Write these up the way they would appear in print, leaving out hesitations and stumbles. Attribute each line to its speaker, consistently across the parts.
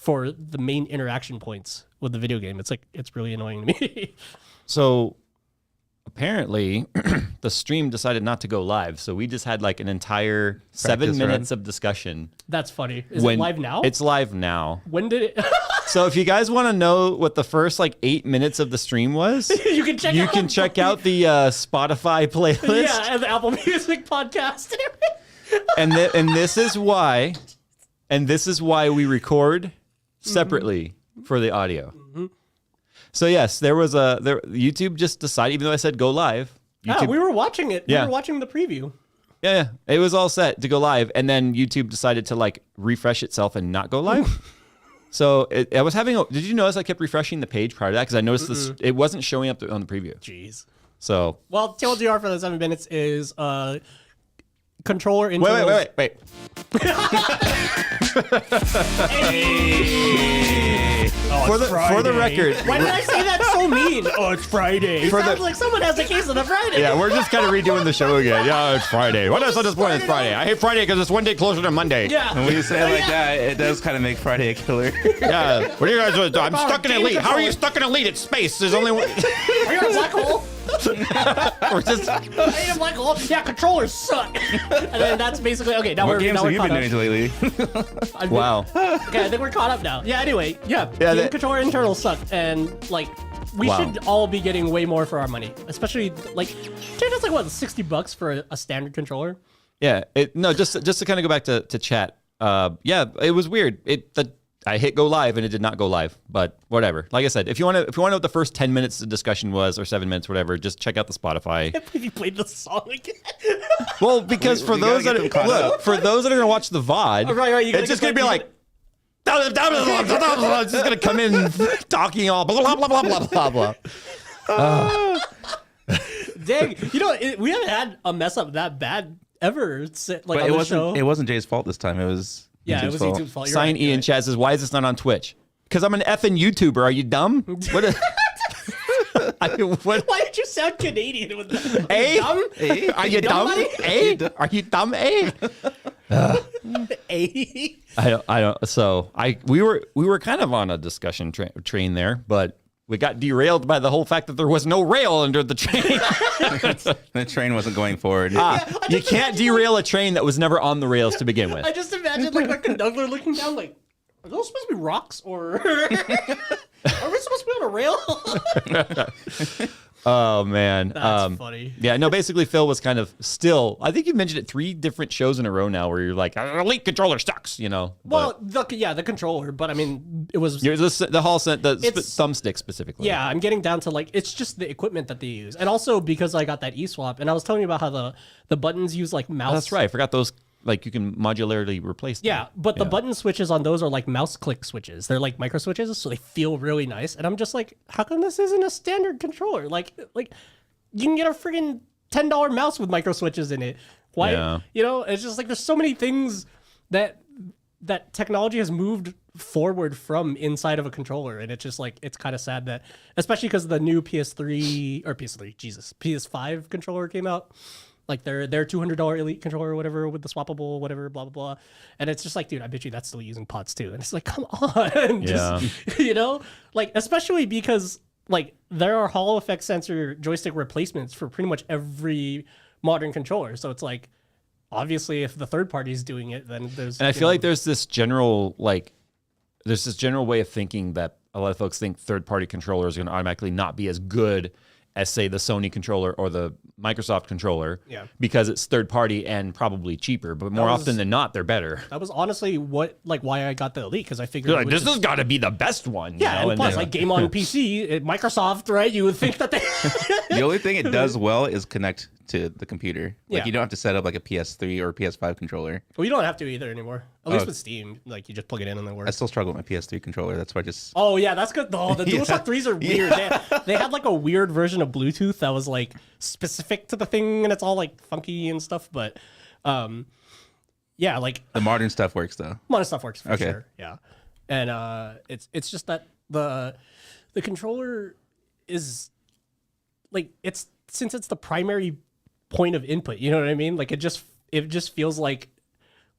Speaker 1: for the main interaction points with the video game. It's like, it's really annoying to me.
Speaker 2: So apparently the stream decided not to go live. So we just had like an entire 7 minutes of discussion.
Speaker 1: That's funny. Is it live now?
Speaker 2: It's live now.
Speaker 1: When did it?
Speaker 2: So if you guys want to know what the first like 8 minutes of the stream was,
Speaker 1: you can check
Speaker 2: out the Spotify playlist.
Speaker 1: Yeah, and the Apple Music podcast
Speaker 2: and this is why we record separately for the audio. So yes, YouTube just decided, even though I said go live. YouTube,
Speaker 1: we were watching it.
Speaker 2: Yeah.
Speaker 1: We were watching the preview.
Speaker 2: Yeah, it was all set to go live, and then YouTube decided to like refresh itself and not go live. So I was having. Did you notice I kept refreshing the page prior to that because I noticed this? It wasn't showing up on the preview.
Speaker 1: Jeez.
Speaker 2: So
Speaker 1: TLDR for the 7 minutes is controller internals.
Speaker 2: Wait. For the record,
Speaker 1: why did I say that so mean? Oh, it's Friday. It sounds like someone has a case of the Friday.
Speaker 2: Yeah, we're just kind of redoing the show again. Yeah, it's Friday. What else at this point? It's Friday. I hate Friday because it's one day closer to Monday.
Speaker 1: Yeah.
Speaker 3: When you say it like that, it does kind of make Friday a killer.
Speaker 2: Yeah. What are you guys doing? I'm stuck in Elite. How are you stuck in Elite? It's space. There's only one.
Speaker 1: Are you in a black hole?
Speaker 2: We're just.
Speaker 1: Are you in a black hole? Yeah, controllers suck. And then that's basically okay. Now
Speaker 3: What
Speaker 1: we're
Speaker 3: games have you been doing lately?
Speaker 2: Wow.
Speaker 1: Okay, I think we're caught up now. Yeah. Anyway, game controller internals suck, and like we should all be getting way more for our money, especially like that's like what $60 for a standard controller.
Speaker 2: Yeah. Just to kind of go back to chat. Yeah, it was weird. I hit go live and it did not go live, but whatever. Like I said, if you want to know what the first 10 minutes of discussion was or 7 minutes, whatever, just check out the Spotify.
Speaker 1: I believe you played the song again.
Speaker 2: Well, because for those that are gonna watch the VOD,
Speaker 1: right,
Speaker 2: it's just gonna be like. It's just gonna come in talking all blah blah blah blah blah blah.
Speaker 1: Dang, we haven't had a mess up that bad ever. Like
Speaker 3: but
Speaker 1: on the show.
Speaker 3: It wasn't Jay's fault this time. It was
Speaker 1: YouTube's fault.
Speaker 2: Sign E in chat says, "Why is this not on Twitch?" Because I'm an effing YouTuber. Are you dumb? What?
Speaker 1: Why did you sound Canadian with that?
Speaker 2: Are you dumb? Are you dumb? I don't. So we were kind of on a discussion train there, but we got derailed by the whole fact that there was no rail under the train.
Speaker 3: The train wasn't going forward.
Speaker 2: You can't derail a train that was never on the rails to begin with.
Speaker 1: I just imagine like a conductor looking down like, are those supposed to be rocks or are we supposed to be on a rail?
Speaker 2: Oh man,
Speaker 1: that's funny.
Speaker 2: Yeah, no. Basically, Phil was kind of still. I think you mentioned it 3 different shows in a row now, where you're like, "Elite controller sucks,"
Speaker 1: Well, the controller, but I mean, it was
Speaker 2: the thumbstick specifically.
Speaker 1: Yeah, I'm getting down to like it's just the equipment that they use, and also because I got that eSwap, and I was telling you about how the buttons use like mouse.
Speaker 2: Oh, that's right. I forgot those. Like you can modularly replace them.
Speaker 1: Yeah, but the button switches on those are like mouse click switches. They're like micro switches, so they feel really nice. And I'm just like, how come this isn't a standard controller? Like you can get a freaking $10 mouse with micro switches in it. Why?
Speaker 2: Yeah.
Speaker 1: It's just like there's so many things that technology has moved forward from inside of a controller, and it's just like it's kind of sad that, especially because the new PS5 controller came out. Like their $200 Elite controller or whatever with the swappable whatever blah blah blah, and it's just like, dude, I bet you that's still using pods too, and it's like, come on, like especially because like there are Hall effect sensor joystick replacements for pretty much every modern controller, so it's like obviously if the third party is doing it, then there's.
Speaker 2: And I feel like there's this general way of thinking that a lot of folks think third party controllers are going to automatically not be as good as say the Sony controller or the Microsoft controller, because it's third party and probably cheaper, but more often than not, they're better.
Speaker 1: That was honestly why I got the Elite, because I figured
Speaker 2: this has got to be the best one.
Speaker 1: And plus, like game on PC, Microsoft, right? You would think that they.
Speaker 3: The only thing it does well is connect to the computer. Like you don't have to set up like a PS3 or PS5 controller.
Speaker 1: Well, you don't have to either anymore. At least with Steam, like you just plug it in and it works.
Speaker 3: I still struggle with my PS3 controller. That's why I just.
Speaker 1: Oh yeah, that's good. Oh, the DualShock 3s are weird. They had like a weird version of Bluetooth that was like specific to the thing, and it's all like funky and stuff. But, like
Speaker 3: the modern stuff works though.
Speaker 1: Modern stuff works for sure. Yeah, and it's just that the controller is like since it's the primary point of input, you know what I mean? Like it just feels like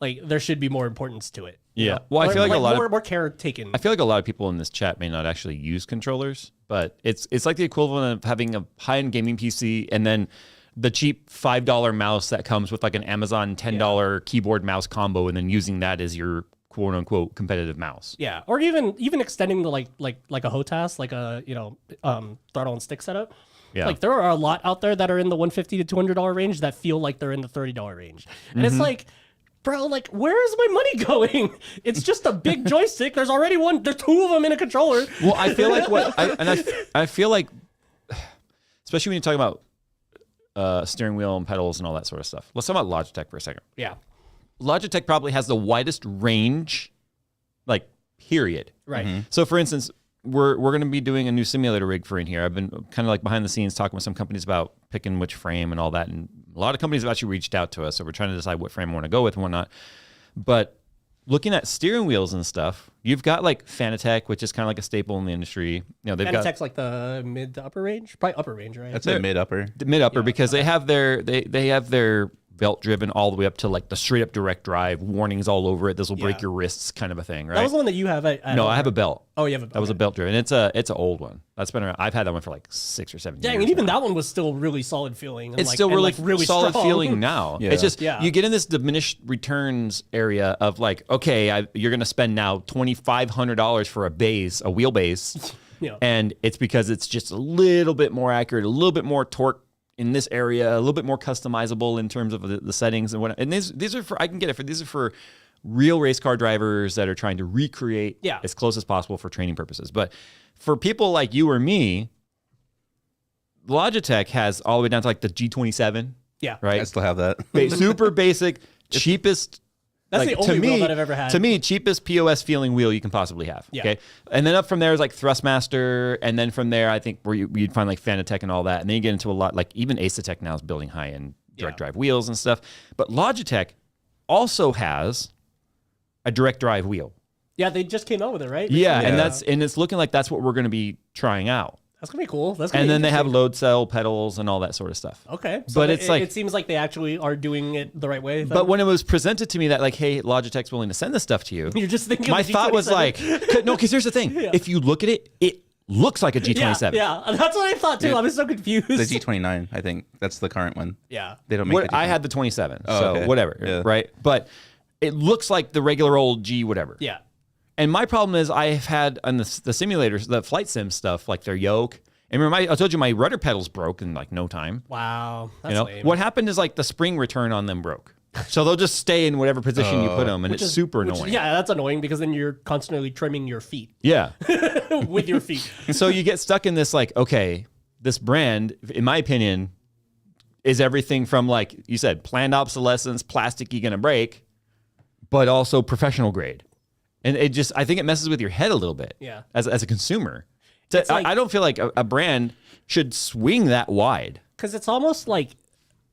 Speaker 1: there should be more importance to it.
Speaker 2: Yeah. Well, I feel like a lot
Speaker 1: more care taken.
Speaker 2: I feel like a lot of people in this chat may not actually use controllers, but it's like the equivalent of having a high-end gaming PC and then the cheap $5 mouse that comes with like an Amazon $10 keyboard mouse combo, and then using that as your quote unquote competitive mouse.
Speaker 1: Yeah, or even extending the like a HOTAS, like a throttle and stick setup.
Speaker 2: Yeah.
Speaker 1: Like there are a lot out there that are in the $150 to $200 range that feel like they're in the $30 range, and it's like, bro, like, where is my money going? It's just a big joystick. There's already there's two of them in a controller.
Speaker 2: Well, I feel like I feel like, especially when you talk about steering wheel and pedals and all that sort of stuff. Let's talk about Logitech for a second.
Speaker 1: Yeah.
Speaker 2: Logitech probably has the widest range, like, period.
Speaker 1: Right.
Speaker 2: So, for instance, we're going to be doing a new simulator rig for in here. I've been kind of like behind the scenes talking with some companies about picking which frame and all that. And a lot of companies have actually reached out to us. So we're trying to decide what frame we want to go with and whatnot. But looking at steering wheels and stuff, you've got like Fanatec, which is kind of like a staple in the industry. You know, they've got
Speaker 1: Fanatec's like the mid to upper range, probably upper range, right?
Speaker 3: That's a mid upper.
Speaker 2: Mid upper, because they have their belt driven all the way up to like the straight up direct drive, warnings all over it. This will break your wrists, kind of a thing, right?
Speaker 1: That was the one that you have.
Speaker 2: No, I have a belt.
Speaker 1: Oh, you have a belt.
Speaker 2: That was a belt driven. It's an old one. That's been around. I've had that one for like 6 or 7 years.
Speaker 1: Dang, and even that one was still really solid feeling. And
Speaker 2: it's still really solid
Speaker 1: strong.
Speaker 2: feeling now.
Speaker 3: Yeah.
Speaker 2: It's just you get in this diminished returns area of like, okay, you're going to spend now $2,500 for a wheelbase, and it's because it's just a little bit more accurate, a little bit more torque in this area, a little bit more customizable in terms of the settings and what. And these are for, I can get it for, these are for real race car drivers that are trying to recreate as close as possible for training purposes. But for people like you or me, Logitech has all the way down to like the G27.
Speaker 1: Yeah.
Speaker 2: Right.
Speaker 3: I still have that.
Speaker 2: Super basic, cheapest.
Speaker 1: That's
Speaker 2: like,
Speaker 1: the only wheel that I've ever had.
Speaker 2: To me, cheapest POS feeling wheel you can possibly have.
Speaker 1: Yeah.
Speaker 2: Okay. And then up from there is like Thrustmaster. And then from there, I think where you'd find like Fanatec and all that. And then you get into a lot, like even Asetek now is building high-end direct drive wheels and stuff. But Logitech also has a direct drive wheel.
Speaker 1: Yeah, they just came out with it, right?
Speaker 2: Yeah. And it's looking like that's what we're going to be trying out.
Speaker 1: That's gonna be cool.
Speaker 2: And then they have load cell pedals and all that sort of stuff.
Speaker 1: Okay, so
Speaker 2: but it's like
Speaker 1: it seems like they actually are doing it the right way. Then.
Speaker 2: But when it was presented to me that like, hey, Logitech's willing to send this stuff to you,
Speaker 1: you're just thinking.
Speaker 2: My thought was like, no, because here's the thing: if you look at it, it looks like a G27.
Speaker 1: Yeah, that's what I thought too. I was so confused.
Speaker 3: The G29, I think that's the current one.
Speaker 1: Yeah,
Speaker 3: they don't make.
Speaker 2: I had the 27, so
Speaker 3: okay.
Speaker 2: whatever, right? But it looks like the regular old G whatever.
Speaker 1: Yeah.
Speaker 2: And my problem is I've had on the simulators, the flight sim stuff, like their yoke. And remember, I told you my rudder pedals broke in like no time.
Speaker 1: Wow, that's lame.
Speaker 2: What happened is like the spring return on them broke, so they'll just stay in whatever position you put them, and it's super annoying.
Speaker 1: Yeah, that's annoying because then you're constantly trimming your feet.
Speaker 2: Yeah,
Speaker 1: with your feet.
Speaker 2: And so you get stuck in this like, okay, this brand, in my opinion, is everything from like you said, planned obsolescence, plasticky gonna break, but also professional grade, and it just I think it messes with your head a little bit.
Speaker 1: Yeah,
Speaker 2: as a consumer.
Speaker 1: Like,
Speaker 2: I don't feel like a brand should swing that wide.
Speaker 1: Because it's almost like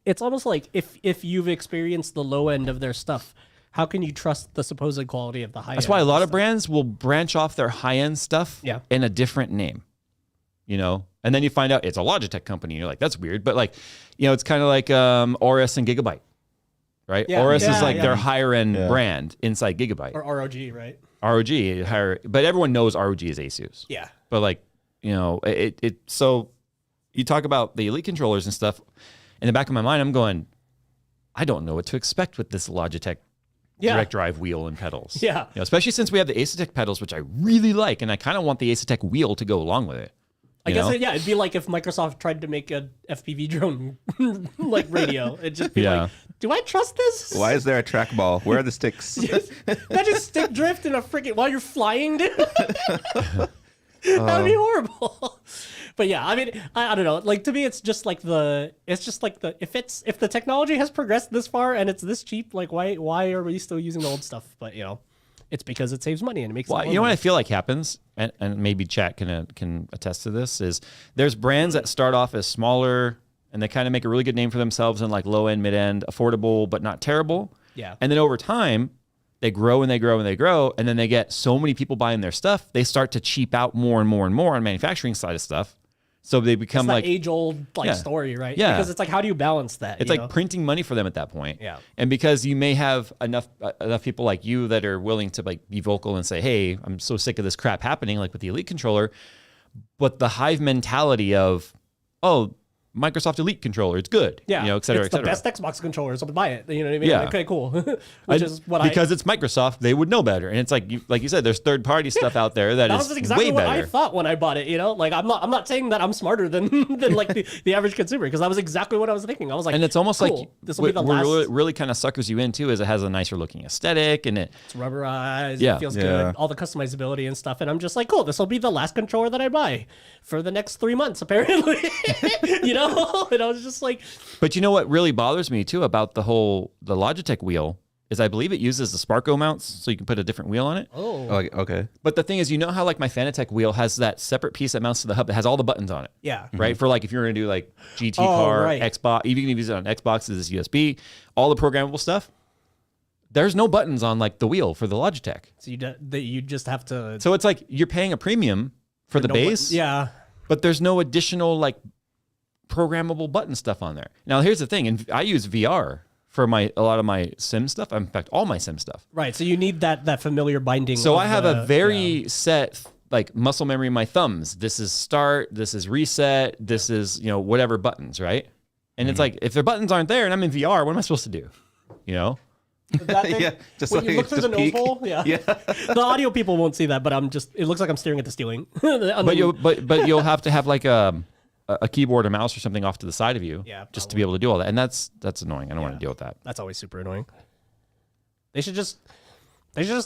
Speaker 1: if you've experienced the low end of their stuff, how can you trust the supposed quality of the high end?
Speaker 2: That's why a lot of brands will branch off their high end stuff in a different name. And then you find out it's a Logitech company. And you're like, that's weird. But like, it's kind of like Aorus and Gigabyte, right? Yeah, Aorus is like their higher end brand inside Gigabyte.
Speaker 1: Or ROG, right?
Speaker 2: ROG, but everyone knows ROG is Asus.
Speaker 1: Yeah.
Speaker 2: But like, so you talk about the Elite controllers and stuff. In the back of my mind, I'm going, I don't know what to expect with this Logitech direct drive wheel and pedals.
Speaker 1: Yeah.
Speaker 2: Especially since we have the Asetek pedals, which I really like, and I kind of want the Asetek wheel to go along with it.
Speaker 1: I guess, it'd be like if Microsoft tried to make a FPV drone like radio. It'd just be like, do I trust this?
Speaker 3: Why is there a trackball? Where are the sticks?
Speaker 1: Imagine stick drift in a freaking while you're flying, dude. That'd be horrible. But yeah, I mean, I don't know. Like to me, it's just like if the technology has progressed this far and it's this cheap, like why are we still using the old stuff? But it's because it saves money and it makes.
Speaker 2: Well, what I feel like happens, and maybe chat can attest to this, is there's brands that start off as smaller and they kind of make a really good name for themselves in like low end, mid end, affordable but not terrible.
Speaker 1: Yeah.
Speaker 2: And then over time, they grow and they grow and they grow, and then they get so many people buying their stuff, they start to cheap out more and more and more on manufacturing side of stuff. So they become
Speaker 1: it's
Speaker 2: like
Speaker 1: age-old story, right?
Speaker 2: Yeah.
Speaker 1: Because it's like, how do you balance that?
Speaker 2: It's like printing money for them at that point.
Speaker 1: Yeah.
Speaker 2: And because you may have enough people like you that are willing to like be vocal and say, hey, I'm so sick of this crap happening, like with the Elite controller. But the hive mentality of, oh, Microsoft Elite controller, it's good.
Speaker 1: Yeah,
Speaker 2: et cetera,
Speaker 1: it's
Speaker 2: et cetera.
Speaker 1: the best Xbox controller, so buy it. You know what I mean?
Speaker 2: Yeah.
Speaker 1: Okay, cool.
Speaker 2: Because it's Microsoft, they would know better. And it's like you said, there's third party stuff out there that is
Speaker 1: was exactly
Speaker 2: way
Speaker 1: what
Speaker 2: better.
Speaker 1: I thought when I bought it. Like I'm not saying that I'm smarter than like the average consumer, because that was exactly what I was thinking. I was like,
Speaker 2: And it's almost
Speaker 1: cool,
Speaker 2: like
Speaker 1: this will be the last.
Speaker 2: really kind of suckers you in too, is it has a nicer looking aesthetic and
Speaker 1: It's rubberized.
Speaker 2: Yeah.
Speaker 1: It feels good. All the customizability and stuff. And I'm just like, cool, this will be the last controller that I buy for the next 3 months, apparently. And I was just like,
Speaker 2: But you know what really bothers me too about the Logitech wheel is I believe it uses the Sparco mounts, so you can put a different wheel on it.
Speaker 1: oh,
Speaker 3: Okay.
Speaker 2: But the thing is, you know how like my Fanatec wheel has that separate piece that mounts to the hub that has all the buttons on it.
Speaker 1: yeah.
Speaker 2: Right? For like if you're going to do like GT car,
Speaker 1: right.
Speaker 2: Xbox, even if you use it on Xbox, this is USB, all the programmable stuff. There's no buttons on like the wheel for the Logitech.
Speaker 1: So you just have to.
Speaker 2: So it's like you're paying a premium for the base,
Speaker 1: Yeah.
Speaker 2: but there's no additional like programmable button stuff on there. Now here's the thing, and I use VR for a lot of my sim stuff. In fact, all my sim stuff.
Speaker 1: Right. So you need that familiar binding.
Speaker 2: So
Speaker 1: of
Speaker 2: I have
Speaker 1: the-
Speaker 2: a very set like muscle memory in my thumbs. This is start, this is reset, this is, whatever buttons, right? And it's like, if the buttons aren't there and I'm in VR, what am I supposed to do?
Speaker 1: That thing,
Speaker 3: Yeah, just
Speaker 1: when you
Speaker 3: like-
Speaker 1: look through
Speaker 3: just
Speaker 1: the nose
Speaker 3: peek.
Speaker 1: hole, yeah. The audio people won't see that, but it looks like I'm staring at the ceiling.
Speaker 2: But you'll have to have like a keyboard or mouse or something off to the side of you,
Speaker 1: Yeah,
Speaker 2: just to be able to do all that. And that's annoying. I don't want to deal with that.
Speaker 1: That's always super annoying. They should just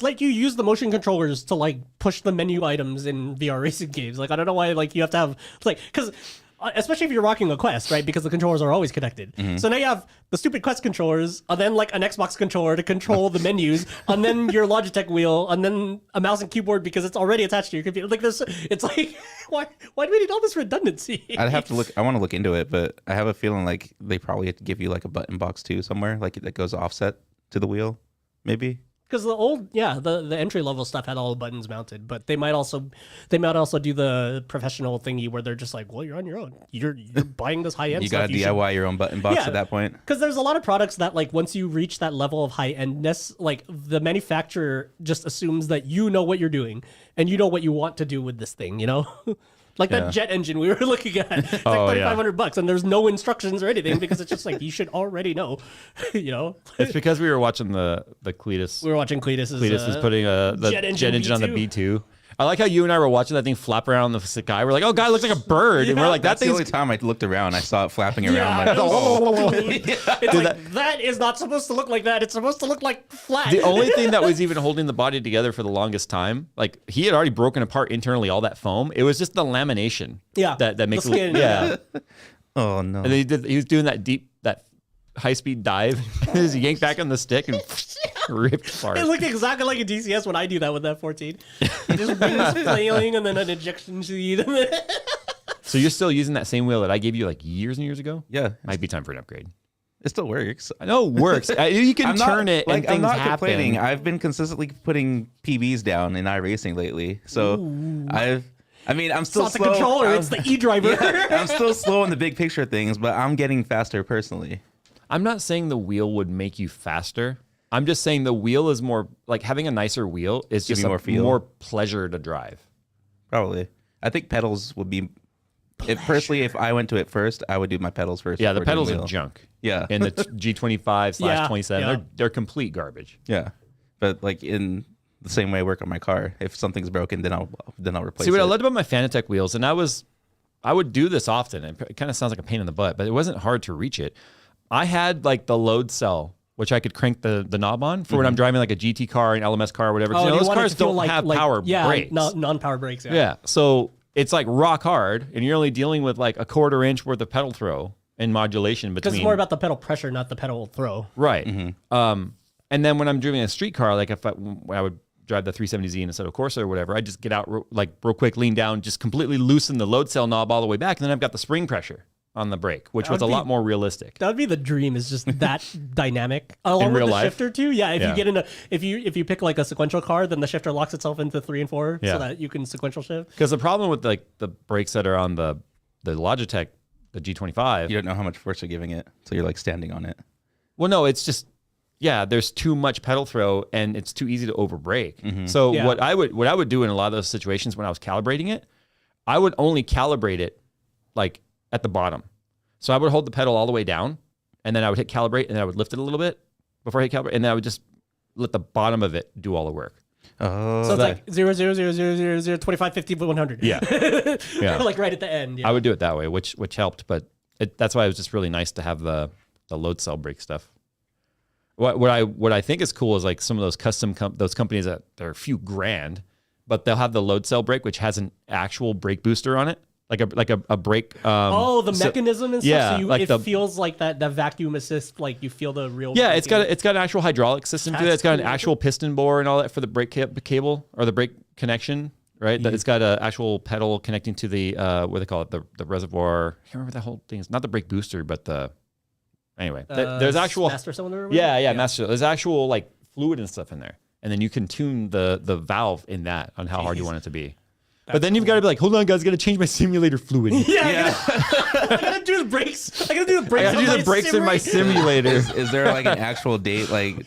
Speaker 1: let you use the motion controllers to like push the menu items in VR racing games. Like I don't know why like you have to have because especially if you're rocking a Quest, right? Because the controllers are always connected. So now you have the stupid Quest controllers, and then like an Xbox controller to control the menus, and then your Logitech wheel, and then a mouse and keyboard because it's already attached to your computer. Like this, it's like why do we need all this redundancy?
Speaker 3: I'd have to look. I want to look into it, but I have a feeling like they probably have to give you like a button box too somewhere, like that goes offset to the wheel, maybe.
Speaker 1: Because the entry level stuff had all the buttons mounted, but they might also do the professional thingy where they're just like, well, you're on your own. You're buying this high end.
Speaker 3: You got to DIY your own button box at that point.
Speaker 1: Because there's a lot of products that like once you reach that level of high endness, like the manufacturer just assumes that you know what you're doing and you know what you want to do with this thing. Like that jet engine we were looking at. It's like $3,500 and there's no instructions or anything because it's just like you should already know.
Speaker 2: It's because we were watching the Cletus.
Speaker 1: We were watching Cletus.
Speaker 2: Cletus is putting the
Speaker 1: jet
Speaker 2: jet
Speaker 1: engine
Speaker 2: engine on the
Speaker 1: B2.
Speaker 2: B2. I like how you and I were watching that thing flap around the sky. We're like, oh, God, it looks like a bird. And we're like,
Speaker 3: That's the only
Speaker 2: thing's...
Speaker 3: time I looked around. I saw it flapping around.
Speaker 1: Yeah,
Speaker 3: Like, oh.
Speaker 1: it's like that is not supposed to look like that. It's supposed to look like flat.
Speaker 2: The only thing that was even holding the body together for the longest time, like he had already broken apart internally all that foam. It was just the lamination.
Speaker 1: Yeah,
Speaker 2: That makes
Speaker 1: the skin,
Speaker 2: it. Yeah.
Speaker 3: Oh no.
Speaker 2: And then he was doing that high-speed dive. He just yanked back on the stick and ripped apart.
Speaker 1: It looked exactly like a DCS when I do that with that 14. Just wings flailing and then an ejection seat.
Speaker 2: So you're still using that same wheel that I gave you like years and years ago?
Speaker 3: Yeah,
Speaker 2: Might be time for an upgrade.
Speaker 3: it still works.
Speaker 2: I know it works. You can turn it and things
Speaker 3: I'm not
Speaker 2: happen.
Speaker 3: complaining. I've been consistently putting PBs down in iRacing lately, so I'm still
Speaker 1: It's not
Speaker 3: slow.
Speaker 1: the controller, it's the E-driver.
Speaker 3: I'm still slow in the big picture things, but I'm getting faster personally.
Speaker 2: I'm not saying the wheel would make you faster. I'm just saying the wheel is more like having a nicer wheel is
Speaker 3: Give
Speaker 2: just
Speaker 3: me more feel.
Speaker 2: more pleasure to drive.
Speaker 3: Probably. I think pedals would be. If I went to it first, I would do my pedals first.
Speaker 2: Yeah, the
Speaker 3: before doing
Speaker 2: pedals are
Speaker 3: wheel.
Speaker 2: junk.
Speaker 3: Yeah.
Speaker 2: And the G25/27,
Speaker 1: Yeah.
Speaker 2: they're complete garbage.
Speaker 3: Yeah, but like in the same way I work on my car. If something's broken, then I'll replace
Speaker 2: See what
Speaker 3: it.
Speaker 2: I loved about my Fanatec wheels, and I would do this often. It kind of sounds like a pain in the butt, but it wasn't hard to reach it. I had like the load cell, which I could crank the knob on for when I'm driving like a GT car, an LMS car, or whatever. 'Cause, those cars don't have power brakes.
Speaker 1: non-power brakes.
Speaker 2: Yeah, so it's like rock hard, and you're only dealing with like a 1/4 inch worth of pedal throw and modulation between.
Speaker 1: Because it's more about the pedal pressure, not the pedal throw.
Speaker 2: Right. And then when I'm driving a street car, like if I would drive the 370Z instead of Corsa or whatever, I just get out real quick, lean down, just completely loosen the load cell knob all the way back, and then I've got the spring pressure on the brake, which was a lot more realistic.
Speaker 1: That would be the dream. Is just that dynamic along
Speaker 2: In
Speaker 1: with
Speaker 2: real
Speaker 1: the
Speaker 2: life?
Speaker 1: shifter too. Yeah, if you get into if you pick like a sequential car, then the shifter locks itself into 3 and 4
Speaker 2: Yeah.
Speaker 1: so that you can sequential shift.
Speaker 2: Because the problem with like the brakes that are on the Logitech, the G25.
Speaker 3: You don't know how much force you're giving it, so you're like standing on it.
Speaker 2: Well, no, it's just there's too much pedal throw and it's too easy to overbrake.
Speaker 3: Mm-hmm.
Speaker 2: So what I would do in a lot of those situations when I was calibrating it, I would only calibrate it like at the bottom. So I would hold the pedal all the way down, and then I would hit calibrate, and then I would lift it a little bit before I hit calibrate, and then I would just let the bottom of it do all the work.
Speaker 3: Oh,
Speaker 1: so it's like 0, 0, 0, 0, 0, 0, 25, 50, 100.
Speaker 2: Yeah.
Speaker 1: Like right at the end. Yeah.
Speaker 2: I would do it that way, which helped, but that's why it was just really nice to have the load cell brake stuff. What I think is cool is like some of those custom those companies that they're a few grand, but they'll have the load cell brake, which has an actual brake booster on it. Like a brake.
Speaker 1: The mechanism and stuff.
Speaker 2: Yeah,
Speaker 1: So
Speaker 2: like
Speaker 1: it feels like that vacuum assist. Like you feel the real.
Speaker 2: Yeah, it's got an actual hydraulic system to it. It's got an actual piston bore and all that for the brake cable or the brake connection. Right. It's got an actual pedal connecting to the what do they call it, the reservoir. I can't remember that whole thing. It's not the brake booster, but anyway. There's actual
Speaker 1: master cylinder.
Speaker 2: Yeah, master. There's actual like fluid and stuff in there, and then you can tune the valve in that on how hard you want it to be. But then you've got to be like, hold on, guys, I got to change my simulator fluid.
Speaker 1: I gotta do the brakes. I gotta do the brakes
Speaker 2: in my simulator.
Speaker 3: Is there like an actual date, like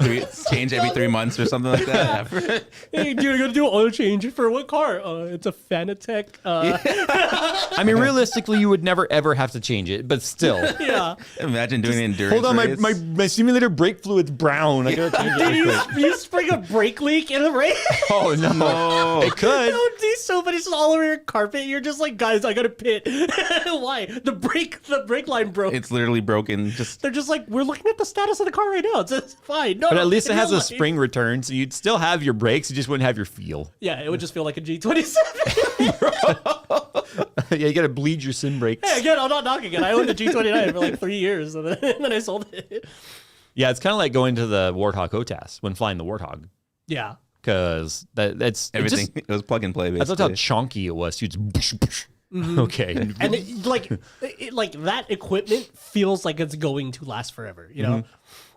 Speaker 3: change every 3 months or something like that?
Speaker 1: Hey, dude, I gotta do an oil change for what car? It's a Fanatec.
Speaker 2: I mean, realistically, you would never ever have to change it, but still.
Speaker 1: Yeah.
Speaker 3: Imagine doing an endurance
Speaker 2: Hold on,
Speaker 3: race.
Speaker 2: my simulator brake fluid's brown. I gotta change it.
Speaker 1: Dude, you spring a brake leak in a race?
Speaker 2: Oh no, it could.
Speaker 1: No, dude, so many all over your carpet. You're just like, guys, I gotta pit. Why? The brake line broke.
Speaker 3: It's literally broken.
Speaker 1: They're just like, we're looking at the status of the car right now. It's fine. No,
Speaker 2: but at least it has a spring return, so you'd still have your brakes. You just wouldn't have your feel.
Speaker 1: Yeah, it would just feel like a G27.
Speaker 2: Yeah, you gotta bleed your sim brakes.
Speaker 1: Hey, again, I'm not knocking it. I owned a G29 for like 3 years, and then I sold it.
Speaker 2: Yeah, it's kind of like going to the Warthog HOTAS when flying the Warthog.
Speaker 1: Yeah.
Speaker 2: Because that's
Speaker 3: everything. It was plug and play. Basically.
Speaker 2: That's how chonky it was. Okay.
Speaker 1: And like that equipment feels like it's going to last forever. You know,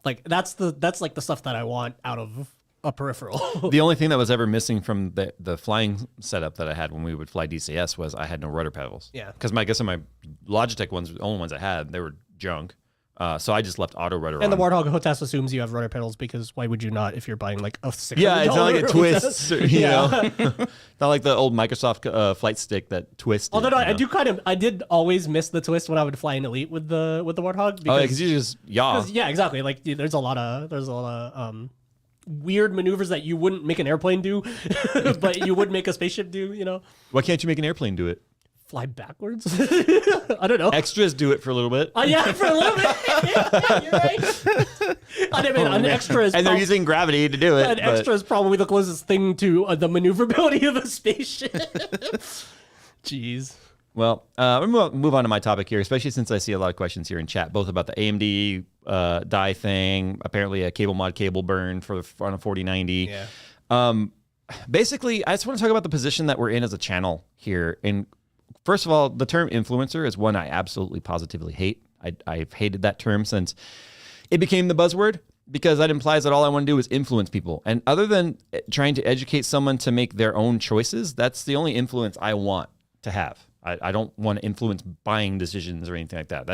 Speaker 1: like that's like the stuff that I want out of a peripheral.
Speaker 2: The only thing that was ever missing from the flying setup that I had when we would fly DCS was I had no rudder pedals.
Speaker 1: Yeah.
Speaker 2: Because my Logitech ones, the only ones I had, they were junk. So I just left auto rudder
Speaker 1: and
Speaker 2: on.
Speaker 1: the Warthog HOTAS assumes you have rudder pedals because why would you not if you're buying like a $600?
Speaker 2: Yeah, it's not like it twists. You know, not like the old Microsoft flight stick that twists.
Speaker 1: Although I did always miss the twist when I would fly in Elite with the Warthog.
Speaker 2: Because you just yaw.
Speaker 1: Yeah, exactly. Like there's a lot of weird maneuvers that you wouldn't make an airplane do, but you would make a spaceship do. You know,
Speaker 2: why can't you make an airplane do it?
Speaker 1: Fly backwards? I don't know.
Speaker 2: Extras do it for a little bit.
Speaker 1: Yeah, for a little bit. Yeah, you're right. I mean, an extra is
Speaker 2: and they're using gravity to do it.
Speaker 1: An extra is probably the closest thing to the maneuverability of a spaceship. Jeez.
Speaker 2: Well, we'll move on to my topic here, especially since I see a lot of questions here in chat, both about the AMD die thing, apparently a cable mod cable burn on a 4090.
Speaker 1: Yeah.
Speaker 2: Basically, I just want to talk about the position that we're in as a channel here. And first of all, the term influencer is one I absolutely positively hate. I've hated that term since it became the buzzword because that implies that all I want to do is influence people. And other than trying to educate someone to make their own choices, that's the only influence I want to have. I don't want to influence buying decisions or anything like that.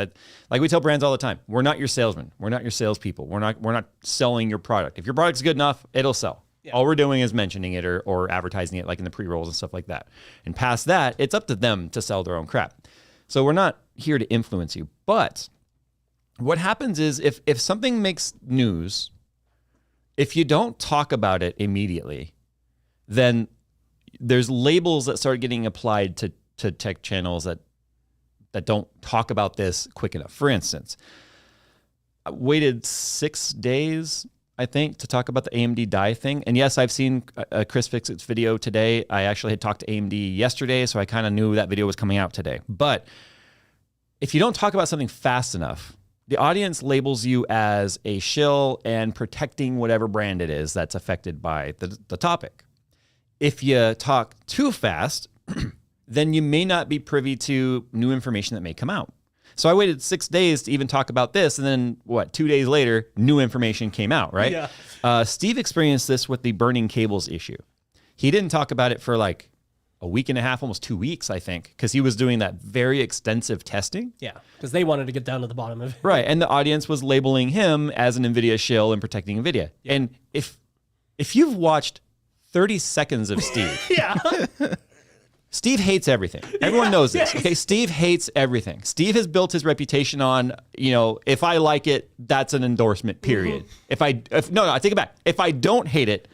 Speaker 2: Like we tell brands all the time, we're not your salesmen. We're not your salespeople. We're not selling your product. If your product's good enough, it'll sell. Yeah. All we're doing is mentioning it or advertising it like in the pre-rolls and stuff like that. And past that, it's up to them to sell their own crap. So we're not here to influence you. But what happens is if something makes news, if you don't talk about it immediately, then there's labels that start getting applied to tech channels that don't talk about this quick enough. For instance, I waited 6 days, I think, to talk about the AMD die thing. And yes, I've seen Chris Fixit's video today. I actually had talked to AMD yesterday, so I kind of knew that video was coming out today. But if you don't talk about something fast enough, the audience labels you as a shill and protecting whatever brand it is that's affected by the topic. If you talk too fast, then you may not be privy to new information that may come out. So I waited 6 days to even talk about this, and then 2 days later, new information came out, right?
Speaker 1: Yeah.
Speaker 2: Steve experienced this with the burning cables issue. He didn't talk about it for like a week and a half, almost 2 weeks, I think, because he was doing that very extensive testing.
Speaker 1: Yeah, because they wanted to get down to the bottom of it.
Speaker 2: Right, and the audience was labeling him as an NVIDIA shill and protecting NVIDIA. Yeah. And if you've watched 30 seconds of Steve,
Speaker 1: yeah,
Speaker 2: Steve hates everything. Everyone knows this. Okay, Steve hates everything. Steve has built his reputation on, if I like it, that's an endorsement. Period. Mm-hmm. I take it back. If I don't hate it,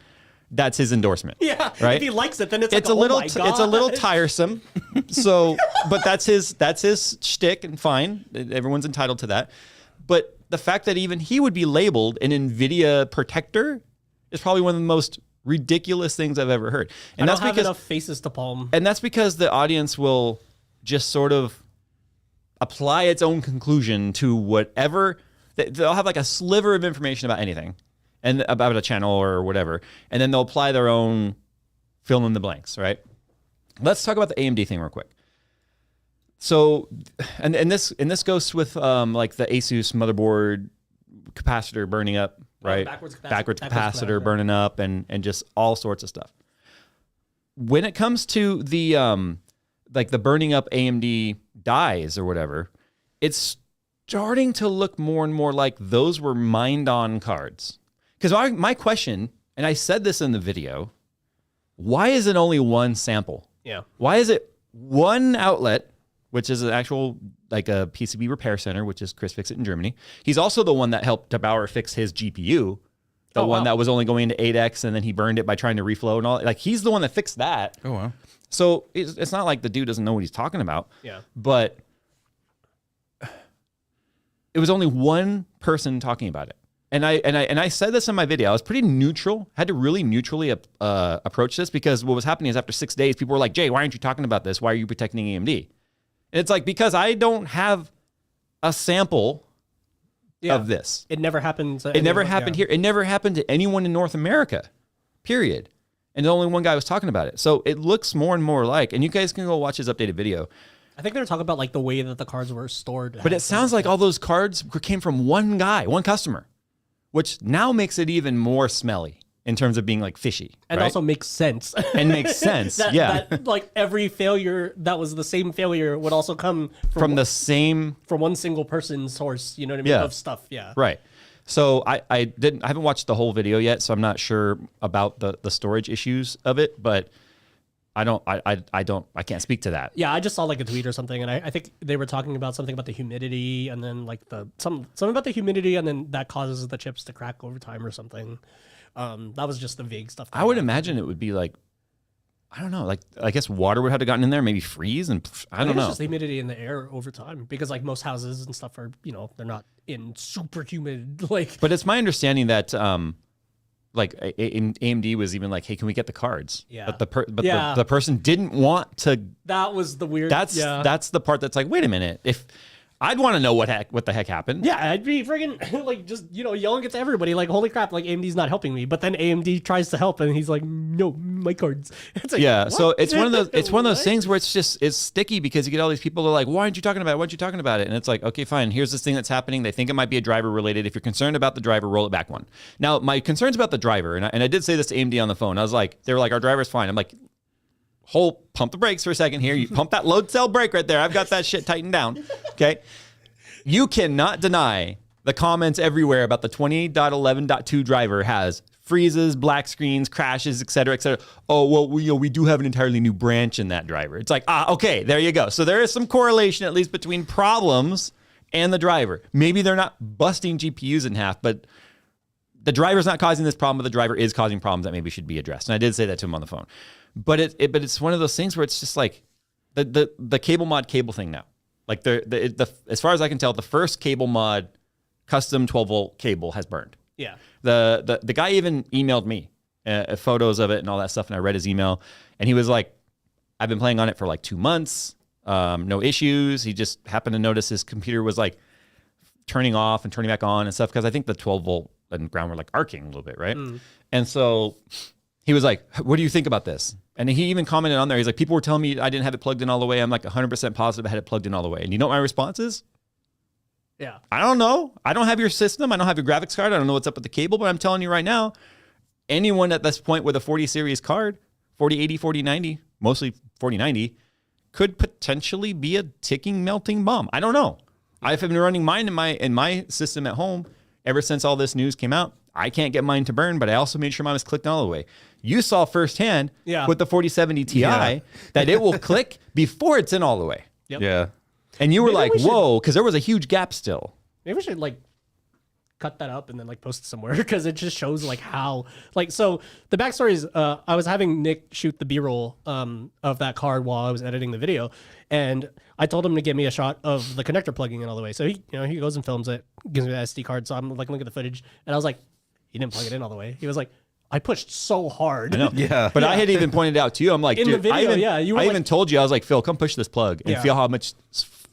Speaker 2: that's his endorsement. Yeah. Right.
Speaker 1: If he likes it, then it's
Speaker 2: a little it's a little tiresome. So, but that's his shtick, and fine. Everyone's entitled to that. But the fact that even he would be labeled an NVIDIA protector is probably one of the most ridiculous things I've ever heard. And
Speaker 1: I don't have enough faces to palm.
Speaker 2: And that's because the audience will just sort of apply its own conclusion to whatever. They'll have like a sliver of information about anything, and about a channel or whatever, and then they'll apply their own fill in the blanks, right? Let's talk about the AMD thing real quick. So, and this goes with like the Asus motherboard capacitor burning up, right? Backwards capacitor burning up, and just all sorts of stuff. When it comes to the like the burning up AMD dies or whatever, it's starting to look more and more like those were mined on cards. Because my question, and I said this in the video, why is it only one sample?
Speaker 1: Yeah.
Speaker 2: Why is it one outlet, which is an actual, like a PCB repair center, which is Chris Fixit in Germany. He's also the one that helped DeBauer fix his GPU, the one that was only going to 8X, and then he burned it by trying to reflow and all. Like, he's the one that fixed that.
Speaker 3: Oh, wow.
Speaker 2: So it's not like the dude doesn't know what he's talking about.
Speaker 1: Yeah.
Speaker 2: But it was only one person talking about it. And I said this in my video. I was pretty neutral. Had to really neutrally approach this, because what was happening is after 6 days, people were like, Jay, why aren't you talking about this? Why are you protecting AMD? And it's like, because I don't have a sample of this.
Speaker 1: It never happened.
Speaker 2: It never happened here. It never happened to anyone in North America, period. And only one guy was talking about it. So it looks more and more like, and you guys can go watch his updated video.
Speaker 1: I think they're talking about like the way that the cards were stored.
Speaker 2: But it sounds like all those cards came from one guy, one customer, which now makes it even more smelly in terms of being like fishy.
Speaker 1: And
Speaker 2: right?
Speaker 1: also makes sense.
Speaker 2: And makes sense.
Speaker 1: that, like every failure that was the same failure would also come
Speaker 2: from the same,
Speaker 1: from one single person's source, you know what I mean? Of stuff. Yeah.
Speaker 2: Right. So I haven't watched the whole video yet, so I'm not sure about the storage issues of it, but I can't speak to that.
Speaker 1: Yeah, I just saw like a tweet or something, and I think they were talking about something about the humidity, and then like something about the humidity, and then that causes the chips to crack over time or something. That was just the vague stuff.
Speaker 2: I would imagine it would be like, I don't know, like I guess water would have to gotten in there, maybe freeze, and I don't know.
Speaker 1: It's just the humidity in the air over time, because like most houses and stuff are, they're not in super humid like.
Speaker 2: But it's my understanding that like AMD was even like, hey, can we get the cards?
Speaker 1: Yeah.
Speaker 2: But the person didn't want to.
Speaker 1: That was the weird.
Speaker 2: That's the part that's like, wait a minute, if. I'd want to know what the heck happened.
Speaker 1: Yeah, I'd be friggin' like just yelling at everybody like, holy crap, like AMD's not helping me. But then AMD tries to help, and he's like, no, my cards. It's like,
Speaker 2: yeah,
Speaker 1: what?
Speaker 2: so it's one of those things where it's sticky, because you get all these people that are like, why aren't you talking about it? Why aren't you talking about it? And it's like, okay, fine. Here's this thing that's happening. They think it might be a driver related. If you're concerned about the driver, roll it back one. Now, my concerns about the driver, and I did say this to AMD on the phone. I was like, they were like, our driver's fine. I'm like, pump the brakes for a second here. You pump that load cell brake right there. I've got that shit tightened down. Okay. You cannot deny the comments everywhere about the 20.11.2 driver has freezes, black screens, crashes, et cetera, et cetera. Oh, well, we do have an entirely new branch in that driver. It's like, okay, there you go. So there is some correlation, at least, between problems and the driver. Maybe they're not busting GPUs in half, but the driver's not causing this problem, but the driver is causing problems that maybe should be addressed. And I did say that to him on the phone. But it's one of those things where it's just like the cable mod cable thing now. Like as far as I can tell, the first cable mod custom 12-volt cable has burned.
Speaker 1: Yeah.
Speaker 2: The guy even emailed me photos of it and all that stuff, and I read his email, and he was like, I've been playing on it for like 2 months, no issues. He just happened to notice his computer was like turning off and turning back on and stuff, because I think the 12-volt and ground were like arcing a little bit, right? And so he was like, what do you think about this? And he even commented on there. He's like, people were telling me I didn't have it plugged in all the way. I'm like 100% positive I had it plugged in all the way. And you know what my response is?
Speaker 1: Yeah.
Speaker 2: I don't know. I don't have your system. I don't have your graphics card. I don't know what's up with the cable, but I'm telling you right now, anyone at this point with a 40 series card, 4080, 4090, mostly 4090, could potentially be a ticking, melting bomb. I don't know. I've been running mine in my system at home ever since all this news came out. I can't get mine to burn, but I also made sure mine was clicked all the way. You saw firsthand with the 4070 Ti that it will click before it's in all the way.
Speaker 1: Yep.
Speaker 3: Yeah.
Speaker 2: And you were like, whoa, because there was a huge gap still.
Speaker 1: Maybe we should like cut that up and then like post it somewhere because it just shows like how like so the backstory is I was having Nick shoot the B-roll of that card while I was editing the video, and I told him to give me a shot of the connector plugging in all the way. So he goes and films it, gives me the SD card. So I'm like looking at the footage, and I was like, he didn't plug it in all the way. He was like, I pushed so hard.
Speaker 2: I know.
Speaker 3: Yeah.
Speaker 2: But I had even pointed out to you, I'm like,
Speaker 1: in
Speaker 2: dude,
Speaker 1: the video,
Speaker 2: I even told you, I was like, Phil, come push this plug and feel how much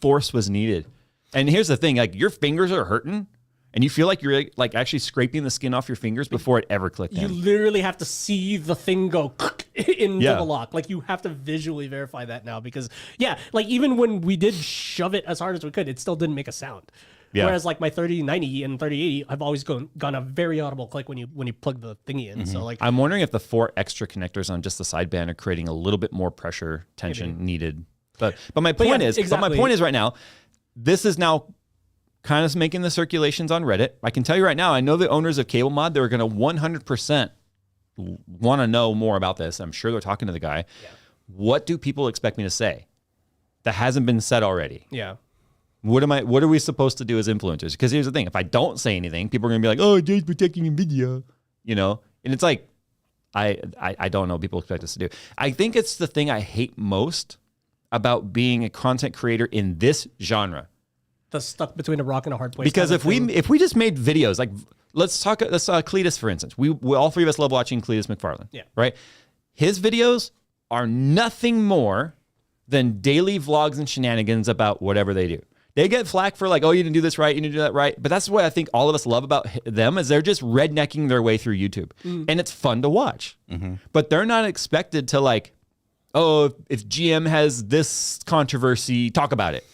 Speaker 2: force was needed. And here's the thing, like your fingers are hurting and you feel like you're like actually scraping the skin off your fingers before it ever clicked in.
Speaker 1: You literally have to see the thing go into the lock. Like you have to visually verify that now because like even when we did shove it as hard as we could, it still didn't make a sound. Yeah. Whereas like my 3090 and 3080, I've always gone a very audible click when you plug the thingy in. So like
Speaker 2: I'm wondering if the 4 extra connectors on just the sideband are creating a little bit more pressure tension needed. But my point is right now, this is now kind of making the circulations on Reddit. I can tell you right now, I know the owners of Cable Mod, they're going to 100% want to know more about this. I'm sure they're talking to the guy. Yeah. What do people expect me to say that hasn't been said already?
Speaker 1: Yeah.
Speaker 2: What are we supposed to do as influencers? Because here's the thing. If I don't say anything, people are going to be like, oh, Jay's protecting NVIDIA, And it's like, I don't know what people expect us to do. I think it's the thing I hate most about being a content creator in this genre.
Speaker 1: The stuck between a rock and a hard place.
Speaker 2: Because if we just made videos, like let's talk Cletus, for instance. We all three of us love watching Cletus McFarlane. Yeah. Right? His videos are nothing more than daily vlogs and shenanigans about whatever they do. They get flack for like, oh, you didn't do this right, you didn't do that right. But that's what I think all of us love about them is they're just rednecking their way through YouTube. And it's fun to watch. But they're not expected to like, oh, if GM has this controversy, talk about it.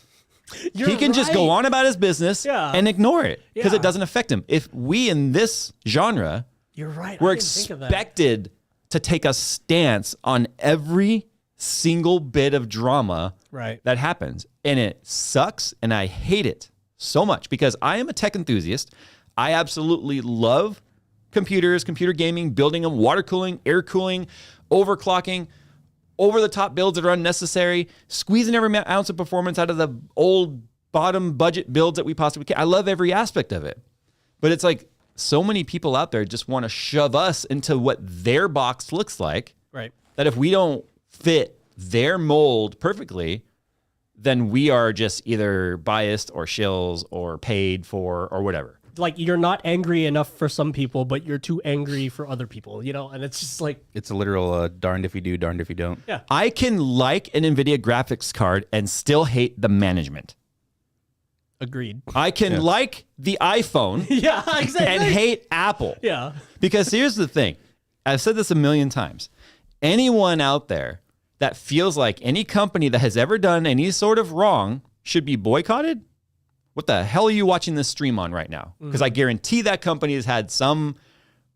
Speaker 2: He can just go on about his business and ignore it because it doesn't affect him. If we in this genre, we're expected to take a stance on every single bit of drama that happens. And it sucks and I hate it so much because I am a tech enthusiast. I absolutely love computers, computer gaming, building them, water cooling, air cooling, overclocking, over-the-top builds that are unnecessary, squeezing every ounce of performance out of the old bottom budget builds that we possibly can. I love every aspect of it. But it's like so many people out there just want to shove us into what their box looks like. Right. That if we don't fit their mold perfectly, then we are just either biased or shills or paid for or whatever. Like you're not angry enough for some people, but you're too angry for other people, and it's just like... It's a literal darned if you do, darned if you don't. Yeah. I can like an NVIDIA graphics card and still hate the management. Agreed. I can like the iPhone and hate Apple. Yeah. Because here's the thing. I've said this a million times. Anyone out there that feels like any company that has ever done any sort of wrong should be boycotted, what the hell are you watching this stream on right now? Because I guarantee that company has had some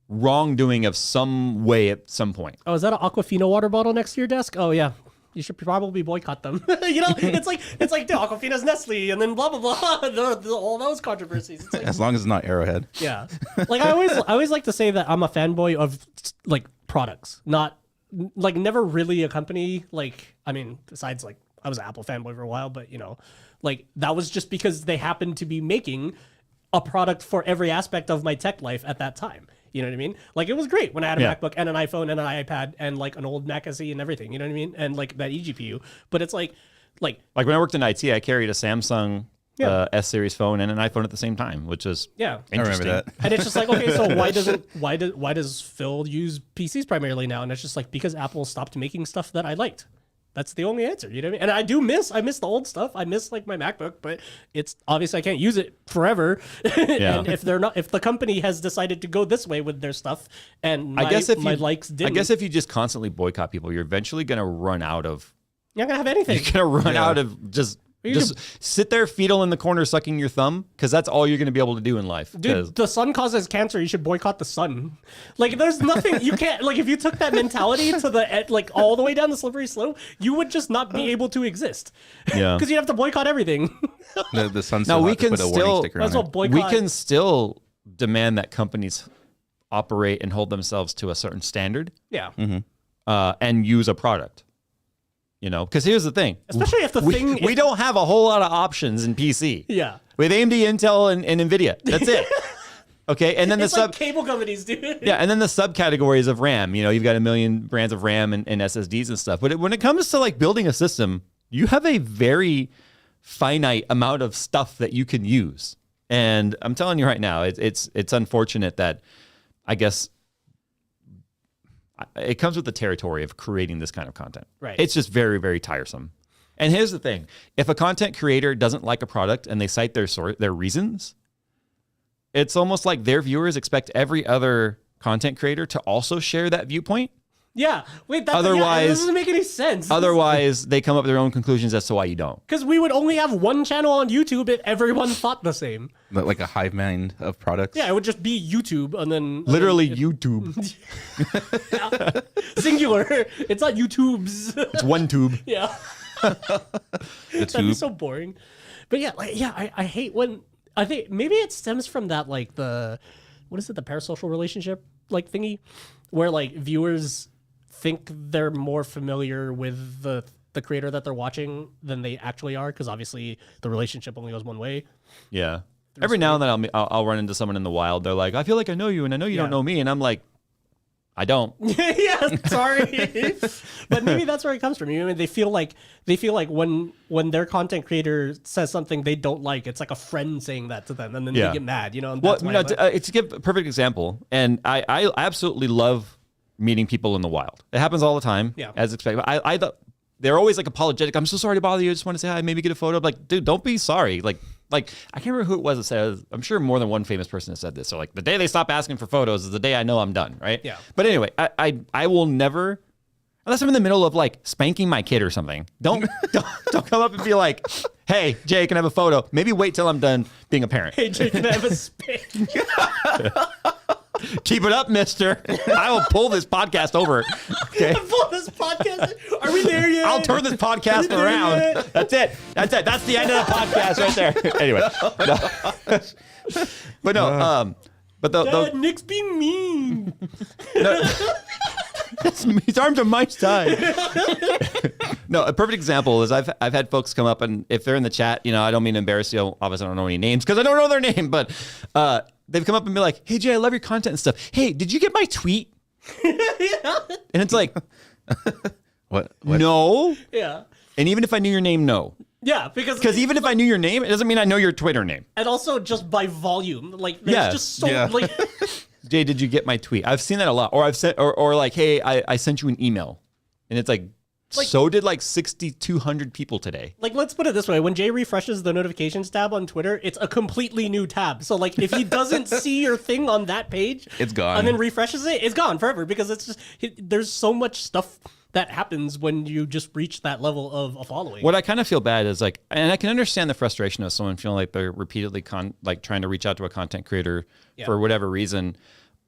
Speaker 2: wrongdoing of some way at some point. Oh, is that an Aquafina water bottle next to your desk? Oh, yeah. You should probably boycott them. It's like dude, Aquafina's Nestle and then blah, blah, blah. All those controversies. It's like, as long as it's not Arrowhead. Yeah. Like I always like to say that I'm a fanboy of like products, not like never really a company. Like, I mean, besides like I was an Apple fanboy for a while, but like that was just because they happened to be making a product for every aspect of my tech life at that time. You know what I mean? Like it was great when I had a MacBook and an iPhone and an iPad and like an old Mac SE and everything. You know what I mean? And like that eGPU. But it's like when I worked in IT, I carried a Samsung S series phone and an iPhone at the same time, which is interesting. I remember that. And it's just like, okay, so why does Phil use PCs primarily now? And it's just like because Apple stopped making stuff that I liked. That's the only answer, you know what I mean? And I miss the old stuff. I miss like my MacBook, but it's obviously I can't use it forever. And if the company has decided to go this way with their stuff, and my likes didn't. I guess if you just constantly boycott people, you're eventually going to run out of. You're not gonna have anything. You're gonna run out of just Just sit there, fetal in the corner, sucking your thumb, because that's all you're going to be able to do in life.
Speaker 1: Dude, the sun causes cancer. You should boycott the sun. Like, there's nothing you can't. Like, if you took that mentality to the like all the way down the slippery slope, you would just not be able to exist.
Speaker 2: Yeah,
Speaker 1: because you'd have to boycott everything.
Speaker 3: The sun.
Speaker 2: Now we
Speaker 3: have to
Speaker 2: can
Speaker 3: put a warning
Speaker 2: still.
Speaker 3: sticker
Speaker 1: That's
Speaker 3: on
Speaker 1: what
Speaker 3: it.
Speaker 1: boycott.
Speaker 2: We can still demand that companies operate and hold themselves to a certain standard.
Speaker 1: Yeah.
Speaker 2: And use a product. You know, because here's the thing.
Speaker 1: Especially if the thing...
Speaker 2: We don't have a whole lot of options in PC.
Speaker 1: Yeah.
Speaker 2: We have AMD, Intel, and NVIDIA. That's it. Okay, and then
Speaker 1: It's like cable companies, dude.
Speaker 2: Yeah, and then the subcategories of RAM. You know, you've got a million brands of RAM and SSDs and stuff. But when it comes to like building a system, you have a very finite amount of stuff that you can use. And I'm telling you right now, it's unfortunate that, I guess, it comes with the territory of creating this kind of content.
Speaker 1: Right.
Speaker 2: It's just very, very tiresome. And here's the thing. If a content creator doesn't like a product and they cite their reasons, it's almost like their viewers expect every other content creator to also share that viewpoint.
Speaker 1: Yeah. Wait, that doesn't make any sense.
Speaker 2: Otherwise, they come up with their own conclusions as to why you don't.
Speaker 1: Because we would only have one channel on YouTube if everyone thought the same.
Speaker 3: Like a hive mind of products.
Speaker 1: Yeah, it would just be YouTube and then...
Speaker 2: Literally YouTube.
Speaker 1: Singular. It's not YouTubes.
Speaker 2: It's one tube.
Speaker 1: Yeah. That'd be so boring. But yeah, I hate when... I think maybe it stems from that, like, the parasocial relationship, like, thingy, where, like, viewers think they're more familiar with the creator that they're watching than they actually are, because obviously the relationship only goes one way.
Speaker 2: Yeah. Every now and then I'll run into someone in the wild. They're like, I feel like I know you, and I know you don't know me. And I'm like, I don't.
Speaker 1: Yeah, sorry. But maybe that's where it comes from. I mean, they feel like when their content creator says something they don't like, it's like a friend saying that to them, and then they get mad. You know. And that's
Speaker 2: to give a perfect example, and I absolutely love meeting people in the wild. It happens all the time, as expected. They're always like apologetic. I'm so sorry to bother you. I just want to say hi, maybe get a photo. I'm like, dude, don't be sorry. Like I can't remember who it was that said. I'm sure more than one famous person has said this. So like, the day they stop asking for photos is the day I know I'm done, right?
Speaker 1: Yeah.
Speaker 2: But anyway, I will never, unless I'm in the middle of like spanking my kid or something. Don't come up and be like, hey, Jay, can I have a photo? Maybe wait till I'm done being a parent.
Speaker 1: Hey, Jay, can I have a spank?
Speaker 2: Keep it up, mister. I will pull this podcast over. Okay.
Speaker 1: Pull this podcast? Are we there yet?
Speaker 2: I'll turn this podcast around. That's it. That's the end of the podcast right there. Anyway. No. But no,
Speaker 1: Dad, Nick's being mean.
Speaker 2: His arms are my size. No, a perfect example is I've had folks come up, and if they're in the chat, you know, I don't mean to embarrass you. Obviously, I don't know any names because I don't know their name, but they've come up and be like, hey, Jay, I love your content and stuff. Hey, did you get my tweet? And it's like,
Speaker 3: what?
Speaker 2: No.
Speaker 1: Yeah.
Speaker 2: And even if I knew your name, no.
Speaker 1: Yeah, because
Speaker 2: even if I knew your name, it doesn't mean I know your Twitter name.
Speaker 1: And also just by volume, like there's just so like.
Speaker 2: Jay, did you get my tweet? I've seen that a lot. Or I've sent, or like, hey, I sent you an email, and it's like so did like 6,200 people today.
Speaker 1: Like, let's put it this way: when Jay refreshes the notifications tab on Twitter, it's a completely new tab. So like, if he doesn't see your thing on that page,
Speaker 3: it's gone,
Speaker 1: and then refreshes it, it's gone forever because it's just there's so much stuff that happens when you just reach that level of a following.
Speaker 2: What I kind of feel bad is like, and I can understand the frustration of someone feeling like they're repeatedly trying to reach out to a content creator for whatever reason.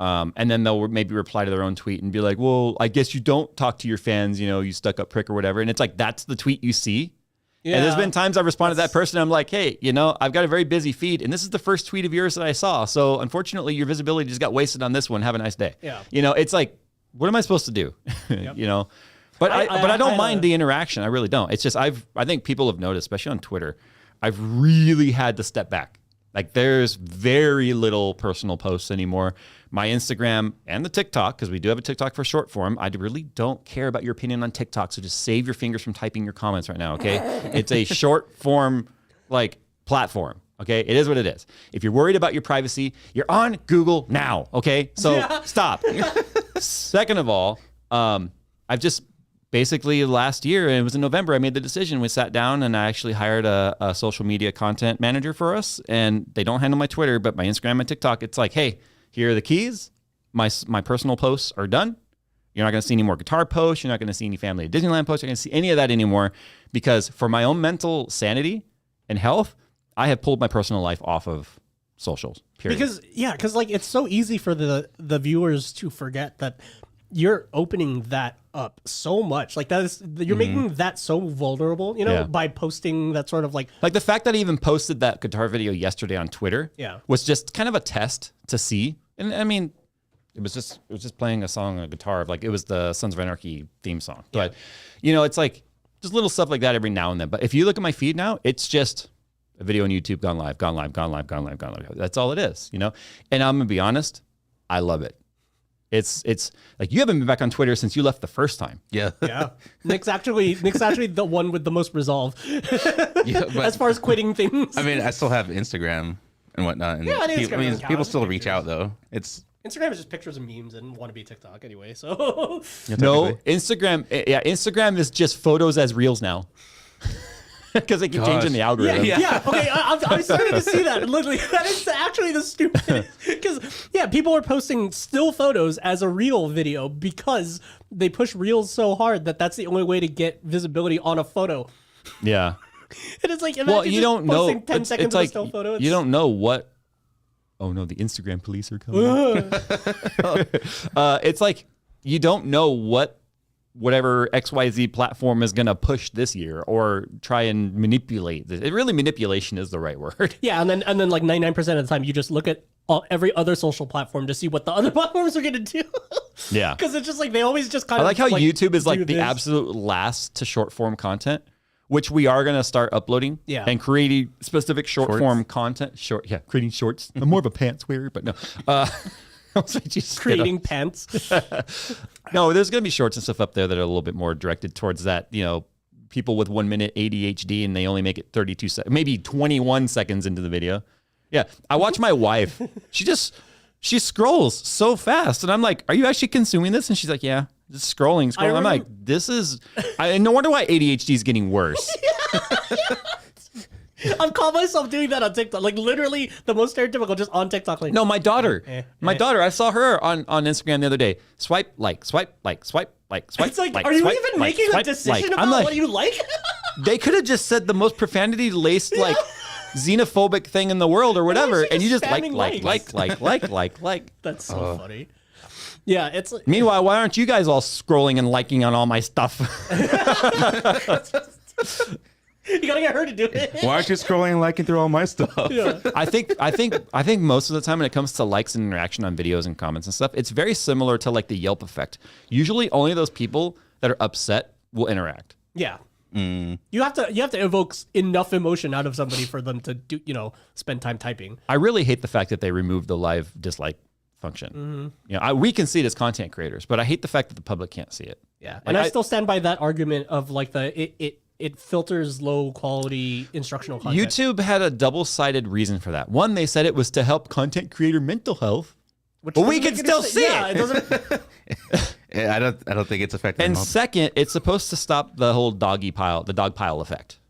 Speaker 2: And then they'll maybe reply to their own tweet and be like, well, I guess you don't talk to your fans, you know, you stuck up prick or whatever. And it's like, that's the tweet you see. Yeah. And there's been times I've responded to that person. I'm like, hey, you know, I've got a very busy feed, and this is the first tweet of yours that I saw. So unfortunately, your visibility just got wasted on this one. Have a nice day.
Speaker 1: Yeah.
Speaker 2: You know, it's like, what am I supposed to do? You know, but I don't mind the interaction. I really don't. It's just, I think people have noticed, especially on Twitter, I've really had to step back. Like, there's very little personal posts anymore. My Instagram and the TikTok, because we do have a TikTok for short form, I really don't care about your opinion on TikTok, so just save your fingers from typing your comments right now, okay? It's a short form, like, platform, okay? It is what it is. If you're worried about your privacy, you're on Google now, okay? So stop. Second of all, I've just basically last year, and it was in November, I made the decision. We sat down and I actually hired a social media content manager for us, and they don't handle my Twitter, but my Instagram and TikTok, it's like, hey, here are the keys. My personal posts are done. You're not going to see any more guitar posts. You're not going to see any family at Disneyland posts. You're not going to see any of that anymore, because for my own mental sanity, and health, I have pulled my personal life off of socials. Period.
Speaker 1: Because like it's so easy for the viewers to forget that you're opening that up so much. Like that is you're making that so vulnerable, by posting that sort of like
Speaker 2: the fact that I even posted that guitar video yesterday on Twitter was just kind of a test to see. And I mean, it was just playing a song on a guitar, like it was the Sons of Anarchy theme song. But it's like just little stuff like that every now and then. But if you look at my feed now, it's just a video on YouTube gone live. That's all it is, And I'm gonna be honest, I love it. It's like you haven't been back on Twitter since you left the first time.
Speaker 3: Yeah.
Speaker 1: Nick's actually the one with the most resolve as far as quitting things.
Speaker 3: I mean, I still have Instagram and whatnot. And people still reach out though.
Speaker 1: Instagram is just pictures and memes and wannabe TikTok anyway. So
Speaker 2: no, Instagram is just photos as reels now. Because they keep changing the algorithm.
Speaker 1: Yeah. Okay, I'm starting to see that. Literally, that is actually the stupidest. Because people are posting still photos as a reel video because they push reels so hard that's the only way to get visibility on a photo.
Speaker 2: Yeah.
Speaker 1: And it's like,
Speaker 2: you don't know.
Speaker 1: 10 seconds of a still photo.
Speaker 2: You don't know what. Oh no, the Instagram police are coming. It's like you don't know whatever XYZ platform is going to push this year or try and manipulate this. Really, manipulation is the right word.
Speaker 1: Yeah, and then like 99% of the time, you just look at every other social platform to see what the other platforms are going to do.
Speaker 2: Yeah.
Speaker 1: Because it's just like they always just kind
Speaker 2: of
Speaker 1: I
Speaker 2: like how YouTube is like the absolute last to short form content, which we are going to start uploading and creating specific short form content. Creating shorts. I'm more of a pants wearer, but no.
Speaker 1: Creating pants.
Speaker 2: No, there's going to be shorts and stuff up there that are a little bit more directed towards that, people with 1 minute ADHD and they only make it 32 seconds, maybe 21 seconds into the video. Yeah. I watch my wife. She scrolls so fast. And I'm like, are you actually consuming this? And she's like, yeah, just scrolling. I'm like, no wonder why ADHD is getting worse.
Speaker 1: I've caught myself doing that on TikTok. Like literally the most stereotypical just on TikTok. Like,
Speaker 2: no, my daughter. My daughter, I saw her on Instagram the other day. Swipe, swipe.
Speaker 1: It's like, are you even making a decision about what you like?
Speaker 2: They could have just said the most profanity-laced, xenophobic thing in the world or whatever. And you just like.
Speaker 1: That's so funny. Yeah, it's.
Speaker 2: Meanwhile, why aren't you guys all scrolling and liking on all my stuff?
Speaker 1: You gotta get her to do it.
Speaker 3: Why aren't you scrolling and liking through all my stuff?
Speaker 2: Yeah. I think most of the time when it comes to likes and interaction on videos and comments and stuff, it's very similar to like the Yelp effect. Usually, only those people that are upset will interact.
Speaker 1: Yeah. You have to evoke enough emotion out of somebody for them to do, spend time typing.
Speaker 2: I really hate the fact that they removed the live dislike function. We can see it as content creators, but I hate the fact that the public can't see it.
Speaker 1: Yeah, and I still stand by that argument of like it filters low quality instructional content.
Speaker 2: YouTube had a double-sided reason for that. One, they said it was to help content creator mental health, but we can still see it.
Speaker 1: It doesn't.
Speaker 3: I don't think it's affecting.
Speaker 2: And second, it's supposed to stop the whole dog pile effect.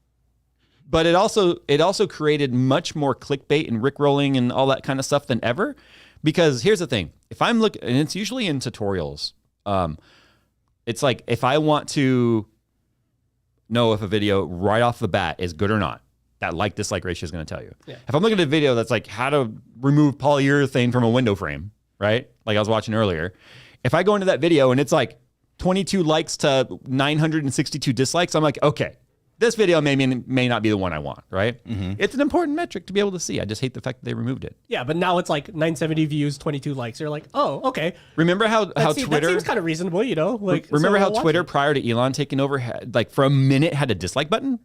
Speaker 2: But it also created much more clickbait and rickrolling and all that kind of stuff than ever. Because here's the thing: if I'm looking, and it's usually in tutorials, it's like if I want to know if a video right off the bat is good or not, that like-dislike ratio is going to tell you. Yeah. If I'm looking at a video that's like how to remove polyurethane from a window frame, right? Like I was watching earlier. If I go into that video and it's like 22 likes to 962 dislikes, I'm like, okay, this video may not be the one I want, right? Mm-hmm. It's an important metric to be able to see. I just hate the fact that they removed it.
Speaker 1: Yeah, but now it's like 970 views, 22 likes. You're like, oh, okay.
Speaker 2: Remember how Twitter...
Speaker 1: That seems kind of reasonable,
Speaker 2: Remember how Twitter, prior to Elon taking over, had, like for a minute had a dislike button?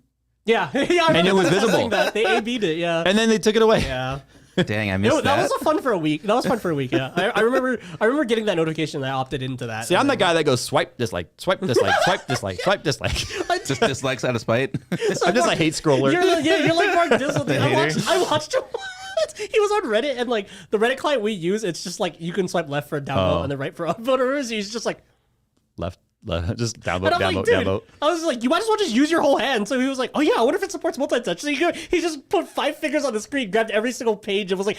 Speaker 1: Yeah.
Speaker 2: And it was visible.
Speaker 1: They A/B'd it, yeah.
Speaker 2: And then they took it away.
Speaker 1: Yeah.
Speaker 3: Dang, I missed that.
Speaker 1: That was fun for a week. Yeah. I remember getting that notification and I opted into that.
Speaker 2: See, I'm the guy that goes swipe, dislike, swipe, dislike, swipe, dislike, swipe, dislike.
Speaker 3: Just dislikes out of spite.
Speaker 2: I'm just a hate scroller.
Speaker 1: You're like Mark Dizzle. I watched him. He was on Reddit and like the Reddit client we use, it's just like you can swipe left for downvote and then right for upvote. He's just like
Speaker 2: left, just downvote, downvote.
Speaker 1: I was like, you might as well just use your whole hand. So he was like, oh yeah, I wonder if it supports multi-touch. So he just put 5 fingers on the screen, grabbed every single page, and was like,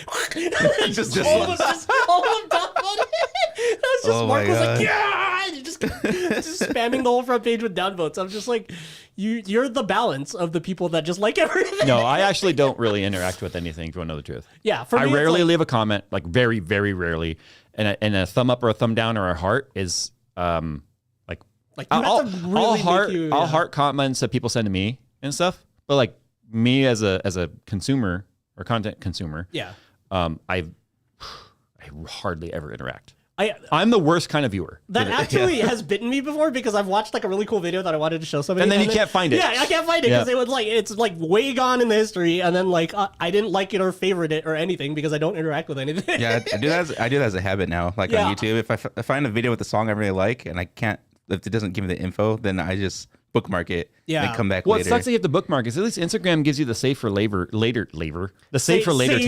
Speaker 3: just
Speaker 1: all of them downvoted. Mark was like, yeah, and he just just spamming the whole front page with downvotes. I'm just like, you're the balance of the people that just like everything.
Speaker 2: No, I actually don't really interact with anything, to know the truth.
Speaker 1: Yeah, for me,
Speaker 2: I rarely
Speaker 1: like,
Speaker 2: leave a comment, like very, very rarely. And a thumb up or a thumb down or a heart is like I'll heart comments that people send to me and stuff. But like me as a consumer or content consumer,
Speaker 1: yeah,
Speaker 2: I hardly ever interact.
Speaker 1: I'm
Speaker 2: the worst kind of viewer.
Speaker 1: That actually has bitten me before because I've watched like a really cool video that I wanted to show somebody.
Speaker 2: And then you can't find it.
Speaker 1: Yeah, I can't find it because it was like, it's like way gone in the history. And then like, I didn't like it or favorite it or anything because I don't interact with anything.
Speaker 3: Yeah, I do that as a habit now. Like on YouTube, if I find a video with a song I really like and I can't, if it doesn't give me the info, then I just bookmark it and come back later.
Speaker 2: What sucks that you have to bookmark is at least Instagram gives you the save for later tab.
Speaker 1: Save for later.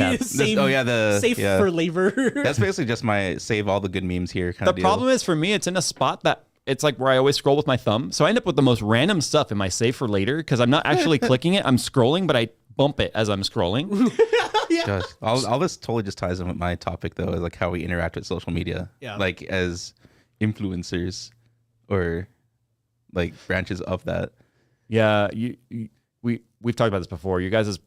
Speaker 3: That's basically just my save all the good memes here kind of deal.
Speaker 2: The problem is for me, it's in a spot that it's like where I always scroll with my thumb. So I end up with the most random stuff in my save for later because I'm not actually clicking it. I'm scrolling, but I bump it as I'm scrolling.
Speaker 3: Gosh, all this totally just ties in with my topic though, is like how we interact with social media. Yeah. Like as influencers or like branches of that.
Speaker 2: Yeah, we've talked about this before. You guys'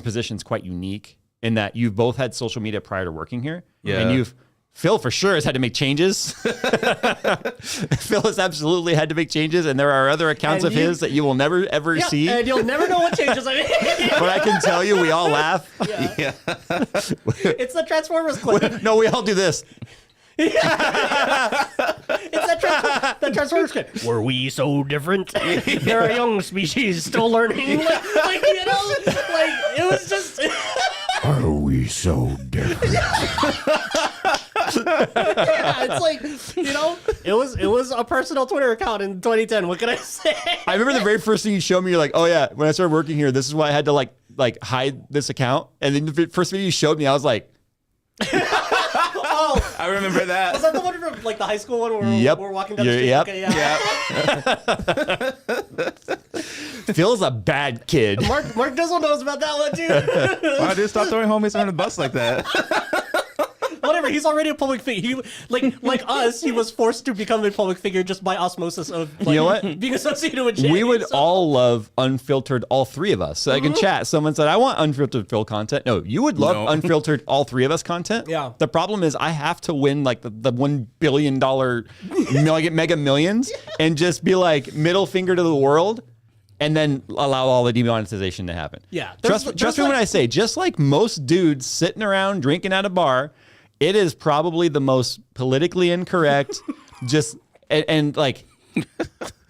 Speaker 2: position is quite unique in that you've both had social media prior to working here. Yeah. And Phil for sure has had to make changes. Phil has absolutely had to make changes, and there are other accounts of his that you will never ever see.
Speaker 1: And you'll never know what changes I made.
Speaker 2: But I can tell you, we all laugh.
Speaker 3: Yeah.
Speaker 1: It's the Transformers clip.
Speaker 2: No, we all do this.
Speaker 1: It's that Transformers clip. Were we so different? They're a young species still learning. Like you know, like it was just.
Speaker 2: Are we so different?
Speaker 1: Yeah, it's like, you know, it was a personal Twitter account in 2010. What can I say?
Speaker 2: I remember the very first thing you showed me. You're like, oh yeah, when I started working here, this is why I had to like hide this account. And then the first video you showed me, I was like.
Speaker 1: Oh,
Speaker 3: I remember that.
Speaker 1: Was that the one from like the high school one where we're walking down the street?
Speaker 2: Yep.
Speaker 1: Okay, yeah.
Speaker 2: Phil's a bad kid.
Speaker 1: Mark Dizzle knows about that one too.
Speaker 3: Wow, dude, stop throwing homies under the bus like that.
Speaker 1: Whatever, he's already a public figure. He like us, he was forced to become a public figure just by osmosis of like,
Speaker 2: you know what?
Speaker 1: being associated with Jay.
Speaker 2: We would all love unfiltered, all three of us. So I can chat. Someone said, I want unfiltered Phil content. No, you would love unfiltered, all three of us content.
Speaker 1: Yeah.
Speaker 2: The problem is I have to win like the $1 billion mega millions and just be like middle finger to the world. And then allow all the demonetization to happen.
Speaker 1: Yeah.
Speaker 2: Trust me when I say, just like most dudes sitting around drinking at a bar, it is probably the most politically incorrect, just and like, hey,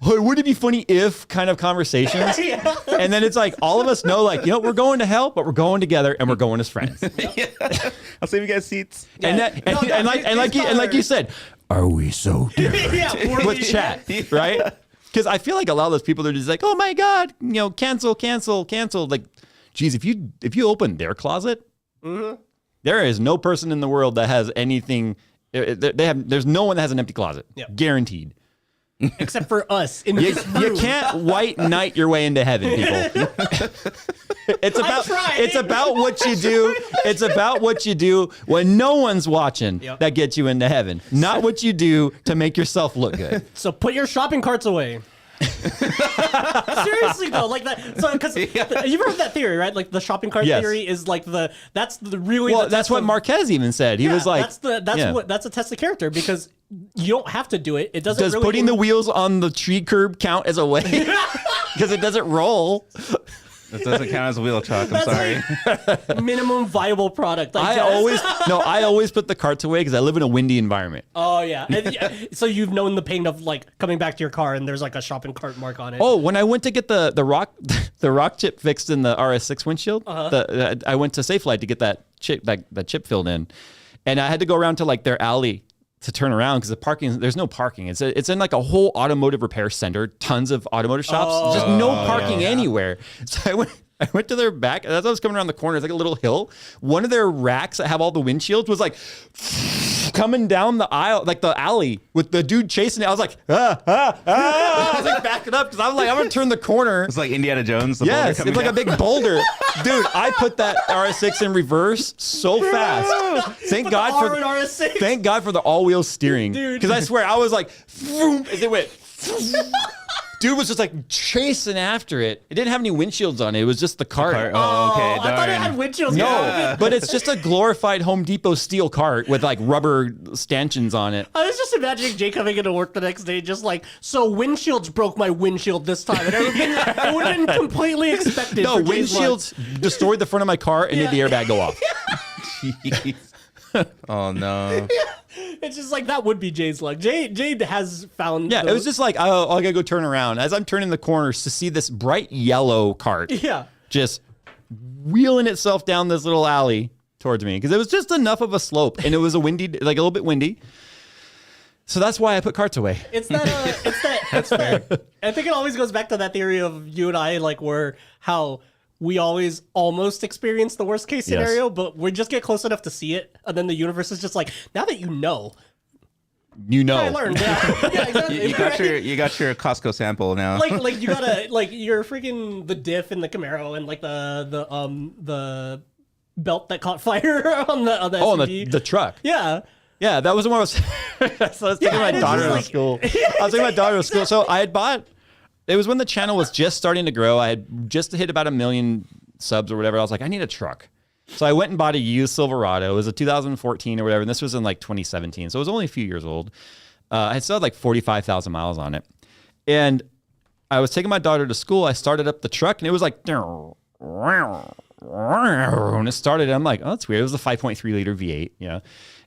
Speaker 2: wouldn't it be funny if kind of conversations? Yeah. And then it's like all of us know, like, you know, we're going to hell, but we're going together and we're going as friends.
Speaker 3: Yeah. I'll save you guys seats.
Speaker 2: Yeah. And like you said, are we so different?
Speaker 1: Yeah,
Speaker 2: with chat, right? Because I feel like a lot of those people, they're just like, oh my God, you know, cancel. Like, geez, if you open their closet, there is no person in the world that has anything. There's no one that has an empty closet. Yep. Guaranteed.
Speaker 1: Except for us.
Speaker 2: You can't white knight your way into heaven, people. It's about what you do. It's about what you do when no one's watching that gets you into heaven. Not what you do to make yourself look good.
Speaker 1: So put your shopping carts away. Seriously though, like that. So because you've heard that theory, right? Like the shopping cart theory is like that's what
Speaker 2: Marquez even said. He was like,
Speaker 1: that's a test of character because you don't have to do it. It doesn't.
Speaker 2: Does really putting the wheels on the tree curb count as a way? Because it doesn't roll.
Speaker 3: This doesn't count as a wheel truck. I'm sorry.
Speaker 1: Like minimum viable product. Like
Speaker 2: I always put the carts away because I live in a windy environment.
Speaker 1: Oh yeah. So you've known the pain of like coming back to your car and there's like a shopping cart mark on it.
Speaker 2: Oh, when I went to get the rock chip fixed in the RS6 windshield, I went to Safelite to get that chip filled in, and I had to go around to like their alley to turn around because there's no parking. It's in like a whole automotive repair center, tons of automotive shops, just no parking anywhere. So I went to their back, and as I was coming around the corner, it's like a little hill. One of their racks that have all the windshields was like coming down the aisle, like the alley, with the dude chasing it. I was like, I was like backing up because I was like, I'm gonna turn the corner.
Speaker 3: It's like Indiana Jones.
Speaker 2: Yes, it's like a big boulder, dude. I put that RS6 in reverse so fast. Thank God for the all-wheel steering, because I swear I was like, as it went. Dude was just like chasing after it. It didn't have any windshields on it. It was just the cart.
Speaker 3: Oh, okay.
Speaker 1: I thought it had windshields.
Speaker 2: No, but it's just a glorified Home Depot steel cart with like rubber stanchions on it.
Speaker 1: I was just imagining Jay coming into work the next day, just like, so windshields broke my windshield this time. And it would have been completely expected.
Speaker 2: No, windshields destroyed the front of my car and made the airbag go off.
Speaker 3: Jeez. Oh no.
Speaker 1: It's just like that would be Jay's luck. Jay has found.
Speaker 2: Yeah, it was just like, oh, I gotta go turn around. As I'm turning the corners to see this bright yellow cart, just wheeling itself down this little alley towards me because it was just enough of a slope and it was a windy, like a little bit windy. So that's why I put carts away.
Speaker 1: It's that. I think it always goes back to that theory of you and I, like how we always almost experience the worst case scenario, but we just get close enough to see it, and then the universe is just like, now that you know. I learned. Yeah, exactly.
Speaker 3: You got your Costco sample now.
Speaker 1: Like you gotta you're freaking the diff in the Camaro and like the belt that caught fire on the SUV.
Speaker 2: The truck.
Speaker 1: Yeah.
Speaker 2: Yeah, that was the one I was taking my daughter to school. I was taking my daughter to school. So I had bought. It was when the channel was just starting to grow. I had just hit about 1 million subs or whatever. I was like, I need a truck. So I went and bought a used Silverado. It was a 2014 or whatever, and this was in like 2017. So it was only a few years old. I had still had like 45,000 miles on it. And I was taking my daughter to school. I started up the truck, and it was like, and it started. And I'm like, oh, that's weird. It was a 5.3 liter V8, yeah.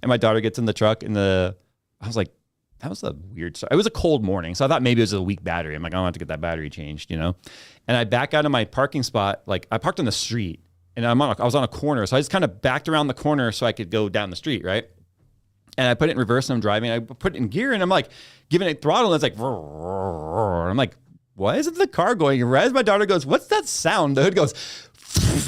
Speaker 2: And my daughter gets in the truck, and I was like, that was a weird start. It was a cold morning, so I thought maybe it was a weak battery. I'm like, I don't have to get that battery changed, you know? And I back out of my parking spot. Like, I parked on the street, and I was on a corner, so I just kind of backed around the corner so I could go down the street, right? And I put it in reverse, and I'm driving. I put it in gear, and I'm like, giving it throttle, and it's like, I'm like, why isn't the car going? And as my daughter goes, what's that sound? The hood goes,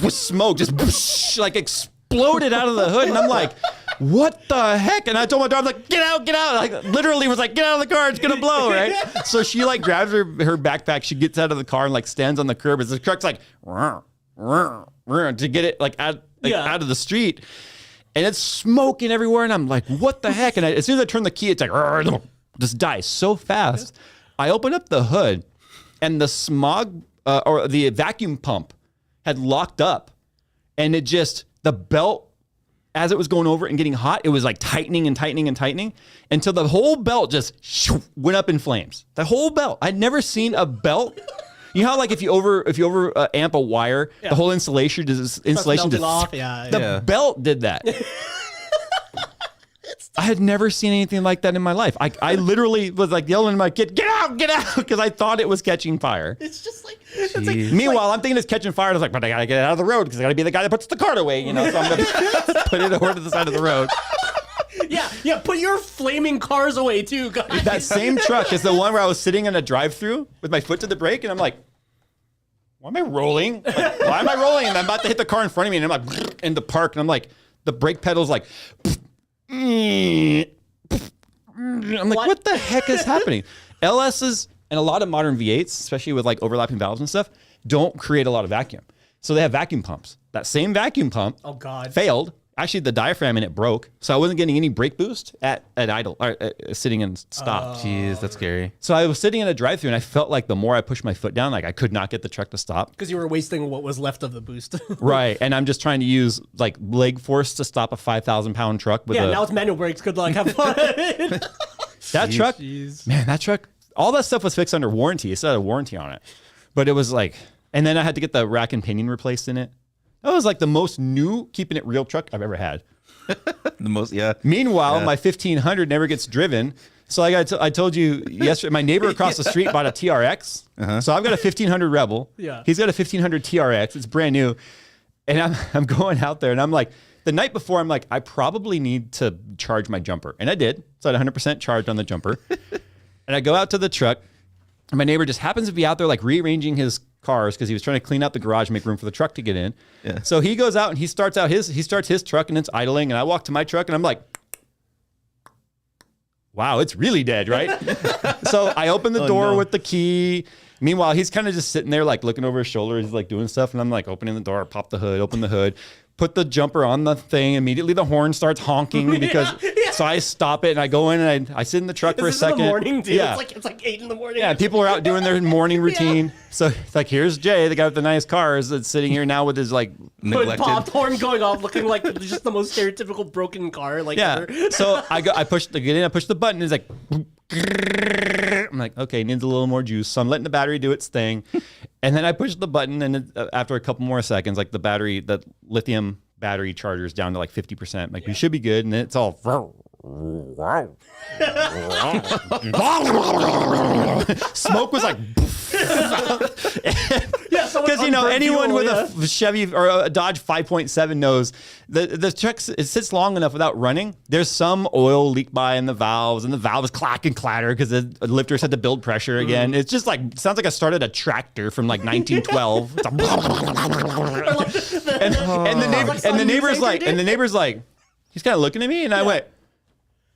Speaker 2: with smoke, just like exploded out of the hood, and I'm like, what the heck? And I told my daughter, like, get out. Like, literally was like, get out of the car, it's gonna blow, right? So she like grabs her backpack, she gets out of the car and like stands on the curb as the truck's like, to get it like out of the street. And it's smoking everywhere, and I'm like, what the heck? And as soon as I turn the key, it's like, just dies so fast. I open up the hood, and the smog, or the vacuum pump had locked up, and it just, the belt, as it was going over and getting hot, it was like tightening until the whole belt just went up in flames. The whole belt. I'd never seen a belt. You know how like if you over amp a wire, the whole insulation just
Speaker 1: off.
Speaker 2: The belt did that. I had never seen anything like that in my life. I literally was like yelling at my kid, get out, because I thought it was catching fire.
Speaker 1: It's just like,
Speaker 2: meanwhile, I'm thinking it's catching fire. And I was like, but I gotta get it out of the road because I gotta be the guy that puts the cart away, you know. So I'm gonna put it over to the side of the road.
Speaker 1: Yeah, put your flaming cars away too, guys.
Speaker 2: That same truck is the one where I was sitting in a drive-through with my foot to the brake, and I'm like, why am I rolling? Like, why am I rolling? And I'm about to hit the car in front of me, and I'm like, in the park, and I'm like, the brake pedal's like, I'm like, what the heck is happening? LS's and a lot of modern V8s, especially with like overlapping valves and stuff, don't create a lot of vacuum. So they have vacuum pumps. That same vacuum pump failed. Actually, the diaphragm in it broke, so I wasn't getting any brake boost at idle, or sitting and stop.
Speaker 3: Jeez, that's scary.
Speaker 2: So I was sitting in a drive-thru, and I felt like the more I pushed my foot down, like I could not get the truck to stop.
Speaker 1: Because you were wasting what was left of the boost.
Speaker 2: Right, and I'm just trying to use like leg force to stop a 5,000-pound truck. With
Speaker 1: now it's manual brakes. Good luck. Have fun.
Speaker 2: That truck, man, that truck, all that stuff was fixed under warranty. It still had a warranty on it. But it was like, and then I had to get the rack and pinion replaced in it. That was like the most new keeping it real truck I've ever had.
Speaker 3: The most, yeah.
Speaker 2: Meanwhile, my 1500 never gets driven. So I told you yesterday, my neighbor across the street bought a TRX. So I've got a 1500 Rebel.
Speaker 1: Yeah.
Speaker 2: He's got a 1500 TRX. It's brand new. And I'm going out there, and I'm like, the night before, I'm like, I probably need to charge my jumper. And I did. So I had 100% charged on the jumper. And I go out to the truck, and my neighbor just happens to be out there like rearranging his cars because he was trying to clean out the garage, make room for the truck to get in. Yeah. So he goes out and he starts his truck, and it's idling. And I walk to my truck, and I'm like, wow, it's really dead, right? So I open the door with the key. Meanwhile, he's kind of just sitting there, like looking over his shoulder. He's like doing stuff. And I'm like opening the door, pop the hood, open the hood, put the jumper on the thing. Immediately the horn starts honking because, so I stop it and I go in and I sit in the truck for a second.
Speaker 1: In the morning, dude.
Speaker 2: Yeah.
Speaker 1: It's like 8 in the morning.
Speaker 2: Yeah, people are out doing their morning routine. So it's like, here's Jay, the guy with the nice cars that's sitting here now with his like
Speaker 1: neglected popped horn going off, looking like just the most stereotypical broken car. Like ever.
Speaker 2: So I push the button. It's like, I'm like, okay, needs a little more juice. So I'm letting the battery do its thing. And then I push the button and after a couple more seconds, like the lithium battery charger's down to like 50%. Like we should be good. And then it's all smoke was like because anyone with a Chevy or a Dodge 5.7 knows the truck, it sits long enough without running. There's some oil leak by in the valves, and the valves clack and clatter because the lifters had to build pressure again. It's just like sounds like I started a tractor from like 1912. And the neighbor's like, he's kind of looking at me, and I went,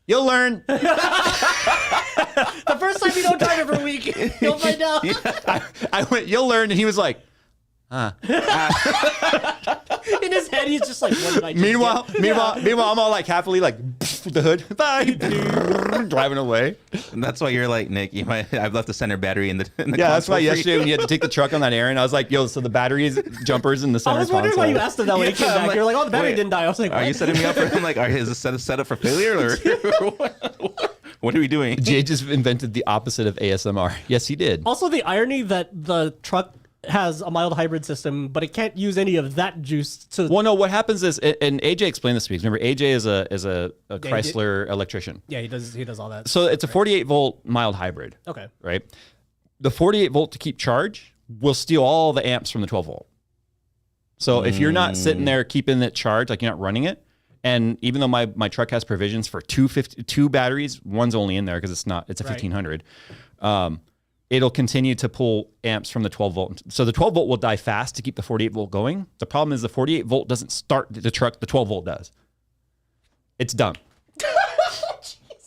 Speaker 2: "You'll learn."
Speaker 1: The first time you don't drive every week, you'll find out.
Speaker 2: I went, "You'll learn," and he was like, "Huh."
Speaker 1: In his head, he's just like, "What did I just
Speaker 2: Meanwhile, I'm all like happily like the hood, bye, driving away.
Speaker 3: And that's why you're like, Nick, I've left the center battery in the
Speaker 2: yeah, that's why yesterday when you had to take the truck on that errand, I was like, yo, so the batteries, jumpers in the center
Speaker 1: I was wondering
Speaker 2: console.
Speaker 1: why you asked him that when he came back.
Speaker 3: Like,
Speaker 1: you're like, oh, the battery didn't die. I was like, what?
Speaker 3: Are you setting me up for him? Like, is this set up for failure? Or what are we doing?
Speaker 2: Jay just invented the opposite of ASMR. Yes, he did.
Speaker 1: Also, the irony that the truck has a mild hybrid system, but it can't use any of that juice to.
Speaker 2: Well, no, what happens is, and AJ explained this to me. Remember, AJ is a Chrysler electrician.
Speaker 1: Yeah, he does all that.
Speaker 2: So it's a 48 volt mild hybrid.
Speaker 1: Okay.
Speaker 2: Right. The 48 volt to keep charge will steal all the amps from the 12 volt. So if you're not sitting there keeping it charged, like you're not running it, and even though my truck has provisions for two batteries, one's only in there because it's a 1500. It'll continue to pull amps from the 12 volt. So the 12 volt will die fast to keep the 48 volt going. The problem is the 48 volt doesn't start the truck. The 12 volt does. It's dumb.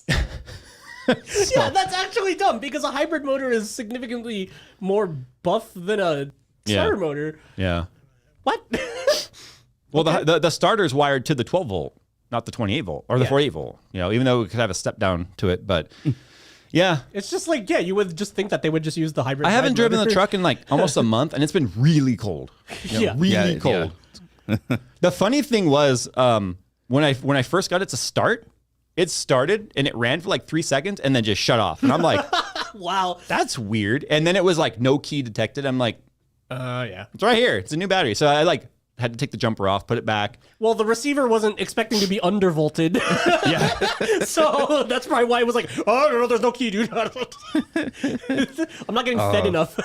Speaker 1: Yeah, that's actually dumb because a hybrid motor is significantly more buff than a starter motor.
Speaker 2: Yeah.
Speaker 1: What?
Speaker 2: Well, okay. the starter is wired to the 12 volt, not the 28 volt or the 48 volt. You know, even though it could have a step down to it, but. Yeah.
Speaker 1: It's just like, yeah, you would just think that they would just use the hybrid.
Speaker 2: I haven't driven the truck in like almost a month, and it's been really cold. Really cold. Yeah. The funny thing was, when I first got it to start, it started and it ran for like 3 seconds and then just shut off. And I'm like,
Speaker 1: wow,
Speaker 2: that's weird. And then it was like no key detected. I'm like,
Speaker 1: yeah,
Speaker 2: it's right here. It's a new battery. So I like had to take the jumper off, put it back.
Speaker 1: Well, the receiver wasn't expecting to be undervolted. Yeah. So that's probably why it was like, oh, no, there's no key, dude. I'm not getting fed enough.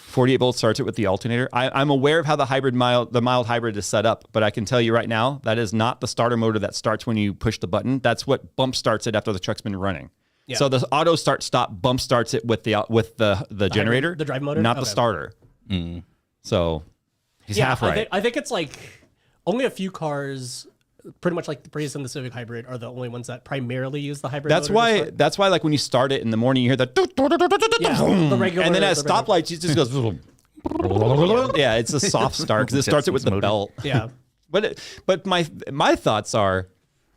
Speaker 2: 48 volts starts it with the alternator. I'm aware of how the mild hybrid is set up, but I can tell you right now, that is not the starter motor that starts when you push the button. That's what bump starts it after the truck's been running. Yeah. So the auto start stop bump starts it with the generator,
Speaker 1: hybrid, the drive motor,
Speaker 2: not the starter. Mm. So he's half right.
Speaker 1: I think it's like only a few cars, pretty much like the Prius and the Civic hybrid, are the only ones that primarily use the hybrid.
Speaker 2: That's why like when you start it in the morning, you hear that
Speaker 1: the regular,
Speaker 2: and then at stoplights it just goes. Yeah, it's a soft start because it starts it with the belt.
Speaker 1: Yeah,
Speaker 2: but my thoughts are,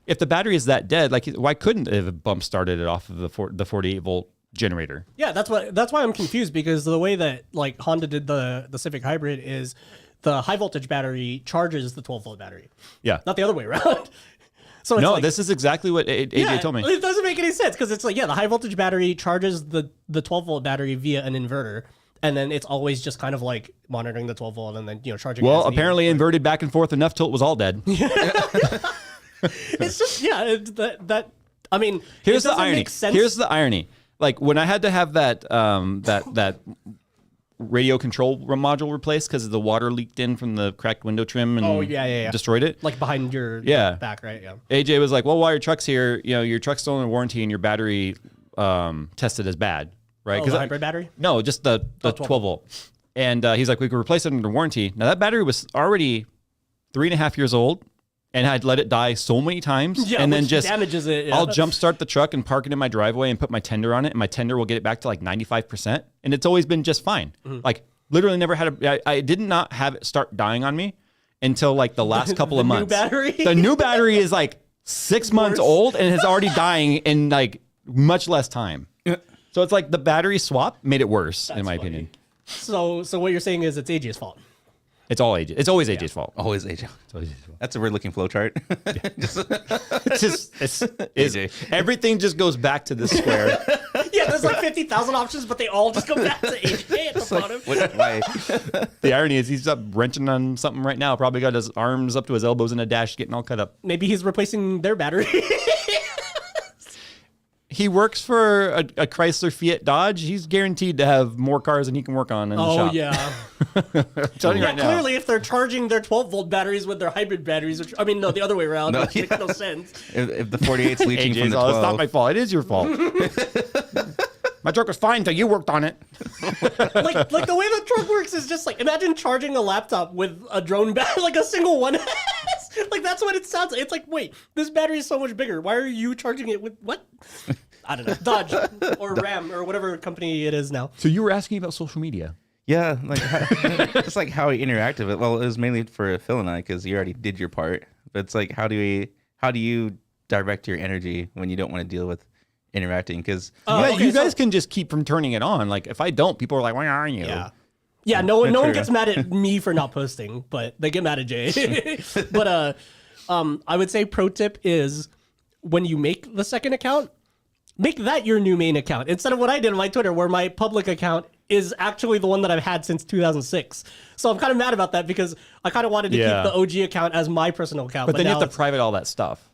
Speaker 2: if the battery is that dead, like why couldn't it have bump started it off of the 48 volt generator?
Speaker 1: Yeah, that's why I'm confused, because the way that like Honda did the Civic hybrid is the high voltage battery charges the 12 volt battery. Yeah, not the other way around. So it's
Speaker 2: this is exactly what AJ told me.
Speaker 1: It doesn't make any sense because it's like, the high voltage battery charges the 12 volt battery via an inverter, and then it's always just kind of like monitoring the 12 volt and then charging.
Speaker 2: Well, apparently inverted back and forth enough till it was all dead.
Speaker 1: It's just that I mean,
Speaker 2: here's the irony. Here's the irony. Like when I had to have that radio control module replaced because the water leaked in from the cracked window trim and destroyed it.
Speaker 1: Like behind your back, right? Yeah.
Speaker 2: AJ was like, well, while your truck's here, your truck's still in warranty and your battery tested as bad, right?
Speaker 1: The hybrid battery?
Speaker 2: No, just the 12 volt. And he's like, we could replace it under warranty. Now that battery was already 3.5 years old And I'd let it die so many times, and then just
Speaker 1: damages it. Yeah.
Speaker 2: I'll jumpstart the truck and park it in my driveway and put my tender on it, and my tender will get it back to like 95%, and it's always been just fine. Like literally never had I did not have it start dying on me until like the last couple of months.
Speaker 1: New battery?
Speaker 2: The new battery is like 6 months old and is already dying in like much less time. So it's like the battery swap made it worse, in my opinion.
Speaker 1: So what you're saying is it's AJ's fault.
Speaker 2: It's all AJ. It's always AJ's fault.
Speaker 3: Always AJ. That's a weird looking flow chart.
Speaker 2: Everything just goes back to this square.
Speaker 1: Yeah, there's like 50,000 options, but they all just go back to AJ at the bottom.
Speaker 3: Why?
Speaker 2: The irony is he's up wrenching on something right now. Probably got his arms up to his elbows in a dash, getting all cut up.
Speaker 1: Maybe he's replacing their battery.
Speaker 2: He works for a Chrysler Fiat Dodge. He's guaranteed to have more cars than he can work on in the shop.
Speaker 1: Oh, yeah.
Speaker 2: I'm telling you right now.
Speaker 1: Clearly, if they're charging their 12-volt batteries with their hybrid batteries, which, I mean, no, the other way around, which makes no sense.
Speaker 3: If the 48's leaching from the 12.
Speaker 2: It's not my fault. It is your fault. My truck was fine until you worked on it.
Speaker 1: like the way the truck works is just like, imagine charging a laptop with a drone battery, like a single one. Like, that's what it sounds like. It's like, wait, this battery is so much bigger. Why are you charging it with what? I don't know. Dodge or Ram or whatever company it is now.
Speaker 2: So you were asking about social media.
Speaker 3: Yeah, like just like how we interact with it. Well, it was mainly for Phil and I because you already did your part. But it's like, how do you direct your energy when you don't want to deal with interacting? Because
Speaker 2: you guys can just keep from turning it on. Like if I don't, people are like, "Why aren't you?"
Speaker 1: Yeah, no one gets mad at me for not posting, but they get mad at Jay. But I would say pro tip is when you make the second account, make that your new main account instead of what I did on my Twitter, where my public account is actually the one that I've had since 2006. So I'm kind of mad about that because I kind of wanted to keep the OG account as my personal account.
Speaker 2: But then you have to private all that stuff.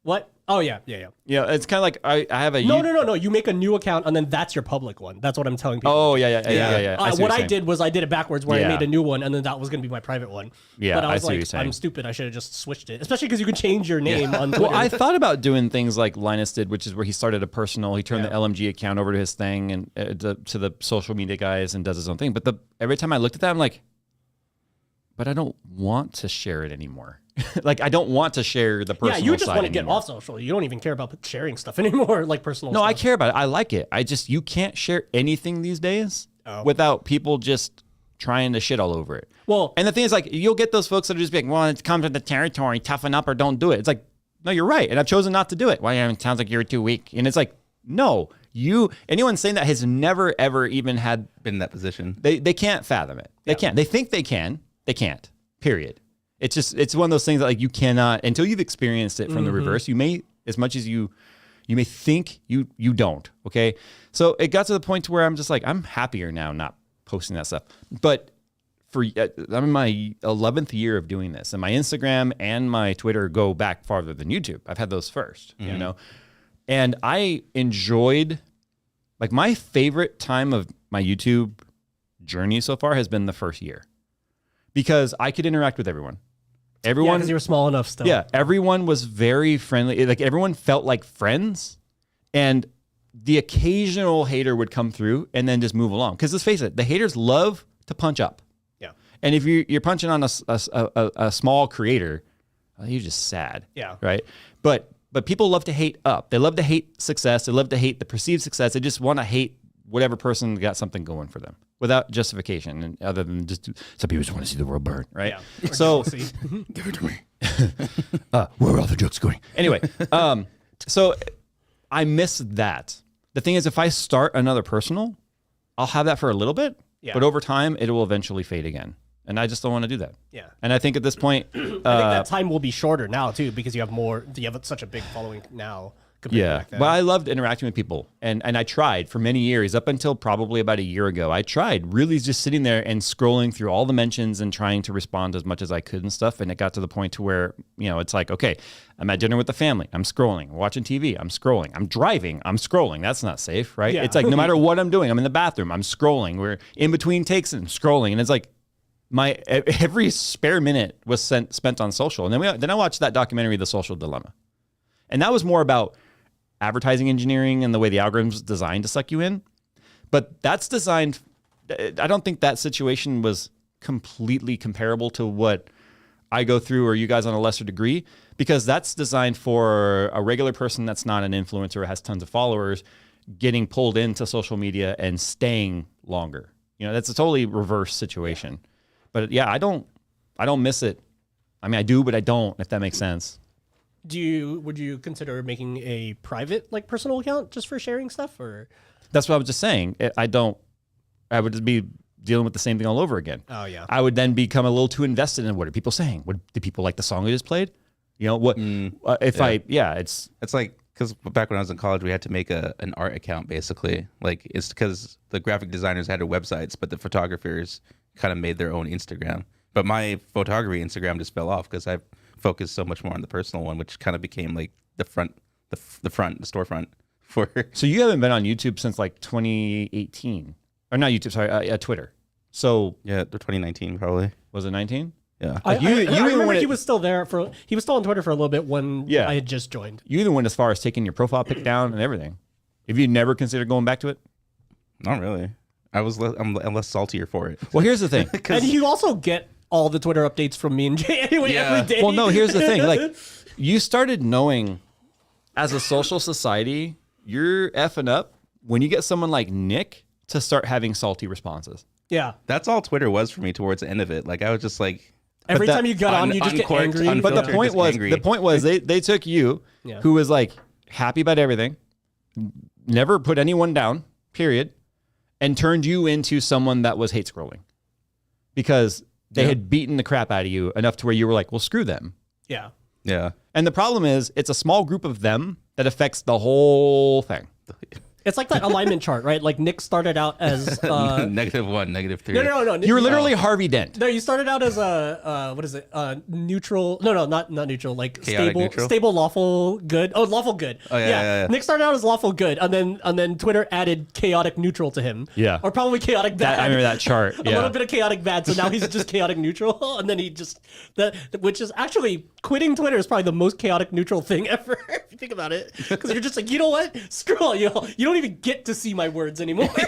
Speaker 1: What? Oh, yeah.
Speaker 2: Yeah, it's kind of like I have a...
Speaker 1: No. You make a new account, and then that's your public one. That's what I'm telling people.
Speaker 2: Oh, yeah.
Speaker 1: What I did was I did it backwards, where I made a new one, and then that was going to be my private one.
Speaker 2: Yeah,
Speaker 1: but I was
Speaker 2: see what you're
Speaker 1: like,
Speaker 2: saying.
Speaker 1: I'm stupid. I should have just switched it, especially because you can change your name on Twitter.
Speaker 2: Well, I thought about doing things like Linus did, which is where he started a personal. He turned the LMG account over to his thing and to the social media guys and does his own thing. But every time I looked at that, I'm like, but I don't want to share it anymore. Like, I don't want to share the personal side.
Speaker 1: Yeah, you just want to get off social. You don't even care about sharing stuff anymore, like personal stuff.
Speaker 2: No, I care about it. I like it. You can't share anything these days without people just trying to shit all over it.
Speaker 1: Well,
Speaker 2: and the thing is, like, you'll get those folks that are just like, well, it comes with the territory, toughen up or don't do it. It's like, no, you're right. And I've chosen not to do it. Well, yeah, it sounds like you're too weak. And it's like, no, anyone saying that has never, ever even
Speaker 3: been in that position.
Speaker 2: They can't fathom it. They can't. They think they can. They can't. Period. It's one of those things that like you cannot until you've experienced it from the reverse. You may, as much as you may think you don't. Okay, so it got to the point to where I'm just like, I'm happier now not posting that stuff. But I'm in my 11th year of doing this, and my Instagram and my Twitter go back farther than YouTube. I've had those first, you know, and I enjoyed, like, my favorite time of my YouTube journey so far has been the first year, because I could interact with everyone. Everyone,
Speaker 1: because you were small enough still.
Speaker 2: Yeah, everyone was very friendly. Like, everyone felt like friends, and the occasional hater would come through and then just move along. Because let's face it, the haters love to punch up.
Speaker 1: Yeah,
Speaker 2: and if you're punching on a small creator, you're just sad.
Speaker 1: Yeah,
Speaker 2: right. But people love to hate up. They love to hate success. They love to hate the perceived success. They just want to hate whatever person got something going for them without justification, and other than just some people just want to see the world burn, right?
Speaker 1: Yeah.
Speaker 2: So
Speaker 3: give it to me.
Speaker 2: Where are all the jokes going? Anyway, so I miss that. The thing is, if I start another personal, I'll have that for a little bit, but over time it will eventually fade again. And I just don't want to do that.
Speaker 1: Yeah.
Speaker 2: And I think at this point,
Speaker 1: I think that time will be shorter now too, because you have such a big following now.
Speaker 2: Yeah, but I loved interacting with people, and I tried for many years, up until probably about a year ago. I tried really just sitting there and scrolling through all the mentions and trying to respond as much as I could and stuff. And it got to the point to where, you know, it's like, okay, I'm at dinner with the family, I'm scrolling, watching TV, I'm scrolling, I'm driving, I'm scrolling. That's not safe, right? Yeah. It's like no matter what I'm doing, I'm in the bathroom, I'm scrolling. We're in between takes and scrolling, and it's like every spare minute was spent on social. And then I watched that documentary, The Social Dilemma, and that was more about advertising engineering and the way the algorithm's designed to suck you in. But that's designed, I don't think that situation was completely comparable to what I go through, or you guys on a lesser degree, because that's designed for a regular person that's not an influencer or has tons of followers getting pulled into social media and staying longer. You know, that's a totally reverse situation. But yeah, I don't miss it. I mean, I do, but I don't, if that makes sense.
Speaker 1: Would you consider making a private, like, personal account just for sharing stuff, or?
Speaker 2: That's what I was just saying. I would just be dealing with the same thing all over again.
Speaker 1: Oh yeah.
Speaker 2: I would then become a little too invested in what are people saying? Do people like the song I just played? You know what?
Speaker 3: It's like, because back when I was in college, we had to make an art account basically. Like, it's because the graphic designers had their websites, but the photographers kind of made their own Instagram. But my photography Instagram just fell off because I focused so much more on the personal one, which kind of became like the storefront for.
Speaker 2: So you haven't been on YouTube since like 2018, or not YouTube? Sorry, Twitter. So
Speaker 3: yeah, 2019 probably.
Speaker 2: Was it 19?
Speaker 3: Yeah.
Speaker 1: I remember he was still there he was still on Twitter for a little bit when I had just joined.
Speaker 2: You even went as far as taking your profile pic down and everything. Have you never considered going back to it?
Speaker 3: Not really. I'm less saltier for it.
Speaker 2: Well, here's the thing.
Speaker 1: And you also get all the Twitter updates from me and Jay anyway every day.
Speaker 2: Well, no, here's the thing. Like, you started knowing as a social society, you're effing up when you get someone like Nick to start having salty responses.
Speaker 1: Yeah.
Speaker 3: That's all Twitter was for me towards the end of it. Like, I was just like,
Speaker 1: every time you got on, you just get angry.
Speaker 2: But the point was they took you, who was like happy about everything, never put anyone down, period, and turned you into someone that was hate scrolling because they had beaten the crap out of you enough to where you were like, well, screw them.
Speaker 1: Yeah.
Speaker 3: Yeah.
Speaker 2: And the problem is it's a small group of them that affects the whole thing.
Speaker 1: It's like that alignment chart, right? Like Nick started out as
Speaker 3: -1, -3.
Speaker 1: No.
Speaker 2: You were literally Harvey Dent.
Speaker 1: No, you started out as a what is it? Neutral. No, not neutral. Like
Speaker 3: Chaotic
Speaker 1: stable, lawful good. Oh, lawful good.
Speaker 3: Oh yeah.
Speaker 1: Nick started out as lawful good, and then Twitter added chaotic neutral to him.
Speaker 2: Yeah.
Speaker 1: Or probably chaotic bad.
Speaker 2: I remember that chart.
Speaker 1: A little bit of chaotic bad. So now he's just chaotic neutral, and then he just which is actually quitting Twitter is probably the most chaotic neutral thing ever. If you think about it, because you're just like, you know what? Screw all y'all. You don't even get to see my words anymore. And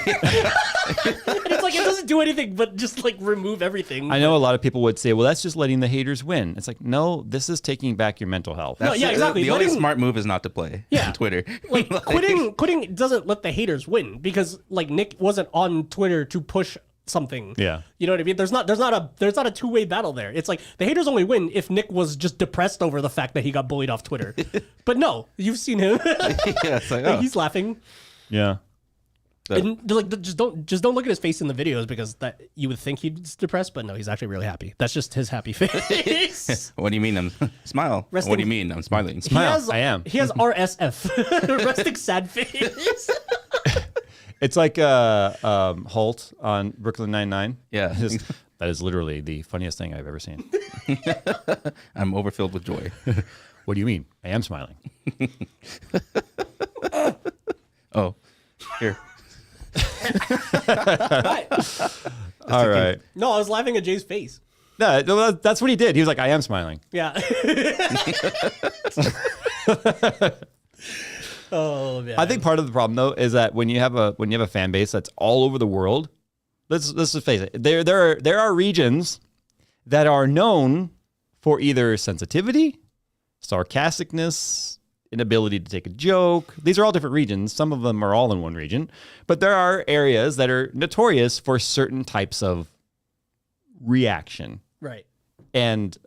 Speaker 1: it's like, it doesn't do anything but just like remove everything.
Speaker 2: I know a lot of people would say, well, that's just letting the haters win. It's like, no, this is taking back your mental health.
Speaker 1: Exactly.
Speaker 3: The only smart move is not to play on Twitter.
Speaker 1: Like, quitting doesn't let the haters win because like Nick wasn't on Twitter to push something.
Speaker 2: Yeah.
Speaker 1: You know what I mean? There's not a two-way battle there. It's like the haters only win if Nick was just depressed over the fact that he got bullied off Twitter. But no, you've seen him.
Speaker 3: It's like,
Speaker 1: he's laughing.
Speaker 2: Yeah.
Speaker 1: And like, just don't look at his face in the videos because that you would think he's depressed, but no, he's actually really happy. That's just his happy face.
Speaker 3: What do you mean? Smile. What do you mean? I'm smiling.
Speaker 2: Smile. I am.
Speaker 1: He has RSF, resting sad face.
Speaker 2: It's like Holt on Brooklyn Nine-Nine.
Speaker 3: Yeah.
Speaker 2: That is literally the funniest thing I've ever seen.
Speaker 3: I'm overfilled with joy.
Speaker 2: What do you mean? I am smiling.
Speaker 3: Oh, here.
Speaker 2: All right.
Speaker 1: No, I was laughing at Jay's face.
Speaker 2: No, that's what he did. He was like, I am smiling.
Speaker 1: Yeah. Oh man.
Speaker 2: I think part of the problem though is that when you have a fan base that's all over the world, let's just face it, there are regions that are known for either sensitivity, sarcasticness, inability to take a joke. These are all different regions. Some of them are all in one region, but there are areas that are notorious for certain types of reaction.
Speaker 1: Right.
Speaker 2: And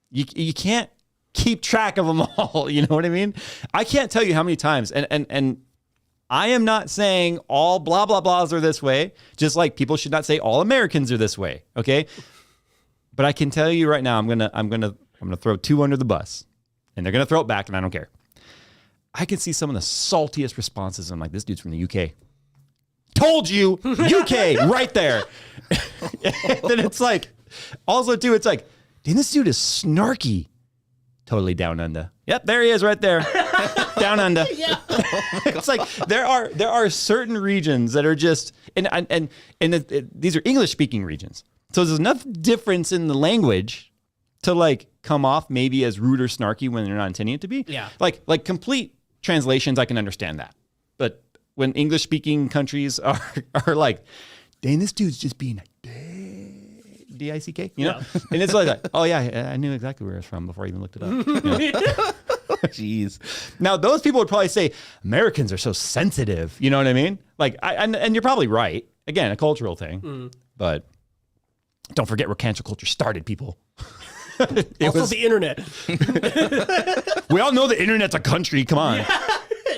Speaker 2: you can't keep track of them all. You know what I mean? I can't tell you how many times, and I am not saying all blah, blah, blahs are this way, just like people should not say all Americans are this way. Okay. But I can tell you right now, I'm going to throw two under the bus and they're going to throw it back and I don't care. I can see some of the saltiest responses. I'm like, this dude's from the UK. Told you, UK, right there. Then it's like, also too, it's like, damn, this dude is snarky. Totally down under. Yep, there he is right there. Down under.
Speaker 1: Yeah.
Speaker 2: It's like there are certain regions that are just and these are English speaking regions. So there's enough difference in the language to like come off maybe as rude or snarky when they're not intending it to be.
Speaker 1: Yeah.
Speaker 2: Like complete translations, I can understand that. But when English speaking countries are like, dang, this dude's just being a D-I-C-K, you know? And it's like, oh yeah, I knew exactly where it was from before I even looked it up. You know?
Speaker 3: Jeez.
Speaker 2: Now, those people would probably say, Americans are so sensitive. You know what I mean? Like, and you're probably right. Again, a cultural thing. But don't forget where cancel culture started, people.
Speaker 1: Also the internet.
Speaker 2: We all know the internet's a country. Come on.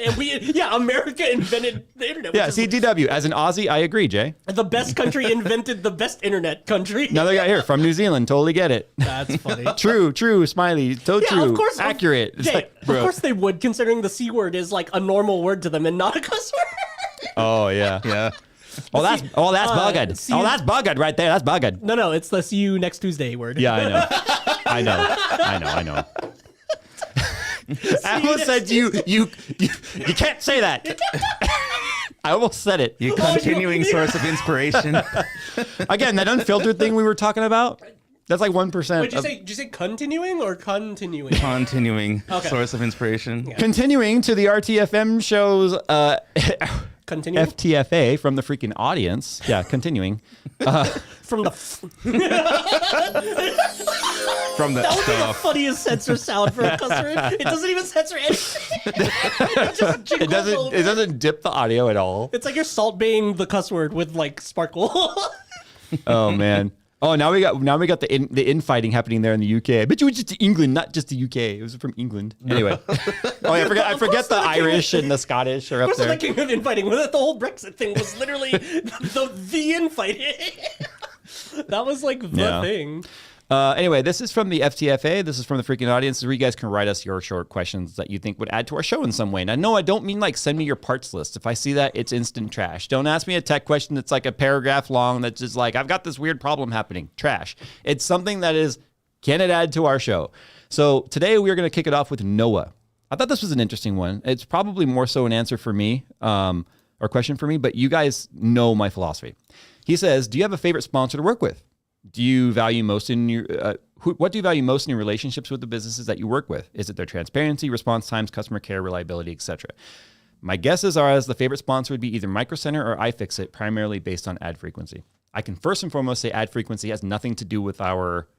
Speaker 1: And America invented the internet.
Speaker 2: Yeah, CDW. As an Aussie, I agree, Jay.
Speaker 1: The best country invented the best internet country.
Speaker 2: Now they got here from New Zealand. Totally get it.
Speaker 1: That's funny.
Speaker 2: True, smiley. So true.
Speaker 1: Of course,
Speaker 2: accurate. It's
Speaker 1: Jay,
Speaker 2: like,
Speaker 1: of course they would, considering the C word is like a normal word to them and not a cuss word.
Speaker 2: Oh, yeah.
Speaker 3: Yeah.
Speaker 2: Oh, that's bugged.
Speaker 1: see-
Speaker 2: That's bugged right there. That's bugged.
Speaker 1: No, it's the see you next Tuesday word.
Speaker 2: Yeah, I know. I almost said you can't say that. I almost said it.
Speaker 3: Your continuing source of inspiration.
Speaker 2: Again, that unfiltered thing we were talking about, that's like 1%.
Speaker 1: Wait, did you say continuing or continuing?
Speaker 3: Continuing source of inspiration.
Speaker 1: Yeah.
Speaker 2: Continuing to the RTFM shows
Speaker 1: Continuing?
Speaker 2: FTFA from the freaking audience. Yeah, continuing.
Speaker 1: From the...
Speaker 3: From the
Speaker 1: That would be the
Speaker 3: stuff.
Speaker 1: funniest censor sound for a cuss word. It doesn't even censor anything. It just jiggles over.
Speaker 2: It doesn't dip the audio at all.
Speaker 1: It's like you're salt baying the cuss word with like sparkle.
Speaker 2: Oh man. Oh, now we got the infighting happening there in the UK. I bet you it was just England, not just the UK. It was from England. Anyway. Oh, yeah, I forget the Irish and the Scottish are up there.
Speaker 1: Of course, the king of infighting. The whole Brexit thing was literally the infighting. That was like the thing.
Speaker 2: Anyway, this is from the FTFA. This is from the freaking audience. This is where you guys can write us your short questions that you think would add to our show in some way. Now, no, I don't mean like send me your parts list. If I see that, it's instant trash. Don't ask me a tech question that's like a paragraph long that's just like, I've got this weird problem happening. Trash. It's something that is, can it add to our show? So today we are going to kick it off with Noah. I thought this was an interesting one. It's probably more so an answer for me, or question for me, but you guys know my philosophy. He says, do you have a favorite sponsor to work with? Do you value most in your what do you value most in your relationships with the businesses that you work with? Is it their transparency, response times, customer care, reliability, etc.? My guesses are as the favorite sponsor would be either Micro Center or iFixit, primarily based on ad frequency. I can first and foremost say ad frequency has nothing to do with our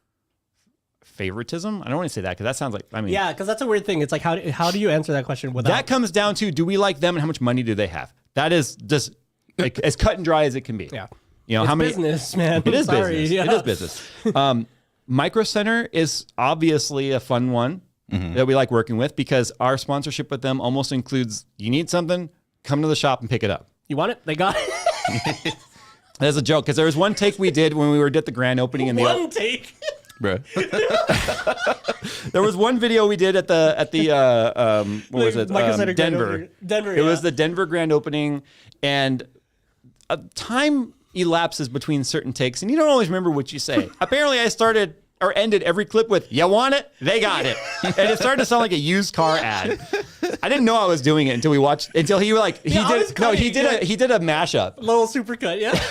Speaker 2: favoritism. I don't want to say that because that sounds like,
Speaker 1: Yeah, because that's a weird thing. It's like, how do you answer that question without...
Speaker 2: That comes down to, do we like them and how much money do they have? That is just like, as cut and dry as it can be.
Speaker 1: Yeah.
Speaker 2: You know,
Speaker 1: It's
Speaker 2: how many
Speaker 1: business, man.
Speaker 2: It is
Speaker 1: Sorry.
Speaker 2: business.
Speaker 1: Yeah.
Speaker 2: It is business. Micro Center is obviously a fun one that we like working with because our sponsorship with them almost includes, you need something, come to the shop and pick it up.
Speaker 1: You want it? They got it.
Speaker 2: That's a joke because there was one take we did when we were at the grand opening in the
Speaker 1: One take.
Speaker 3: Bro.
Speaker 2: There was one video we did at the what was it?
Speaker 1: Micro Center grand
Speaker 2: Denver.
Speaker 1: opening. Denver.
Speaker 2: It was the Denver grand opening, and time elapses between certain takes, and you don't always remember what you say. Apparently, I started or ended every clip with "You want it? They got it," and it started to sound like a used car ad. I didn't know I was doing it until he did a mashup.
Speaker 1: little supercut. Yeah.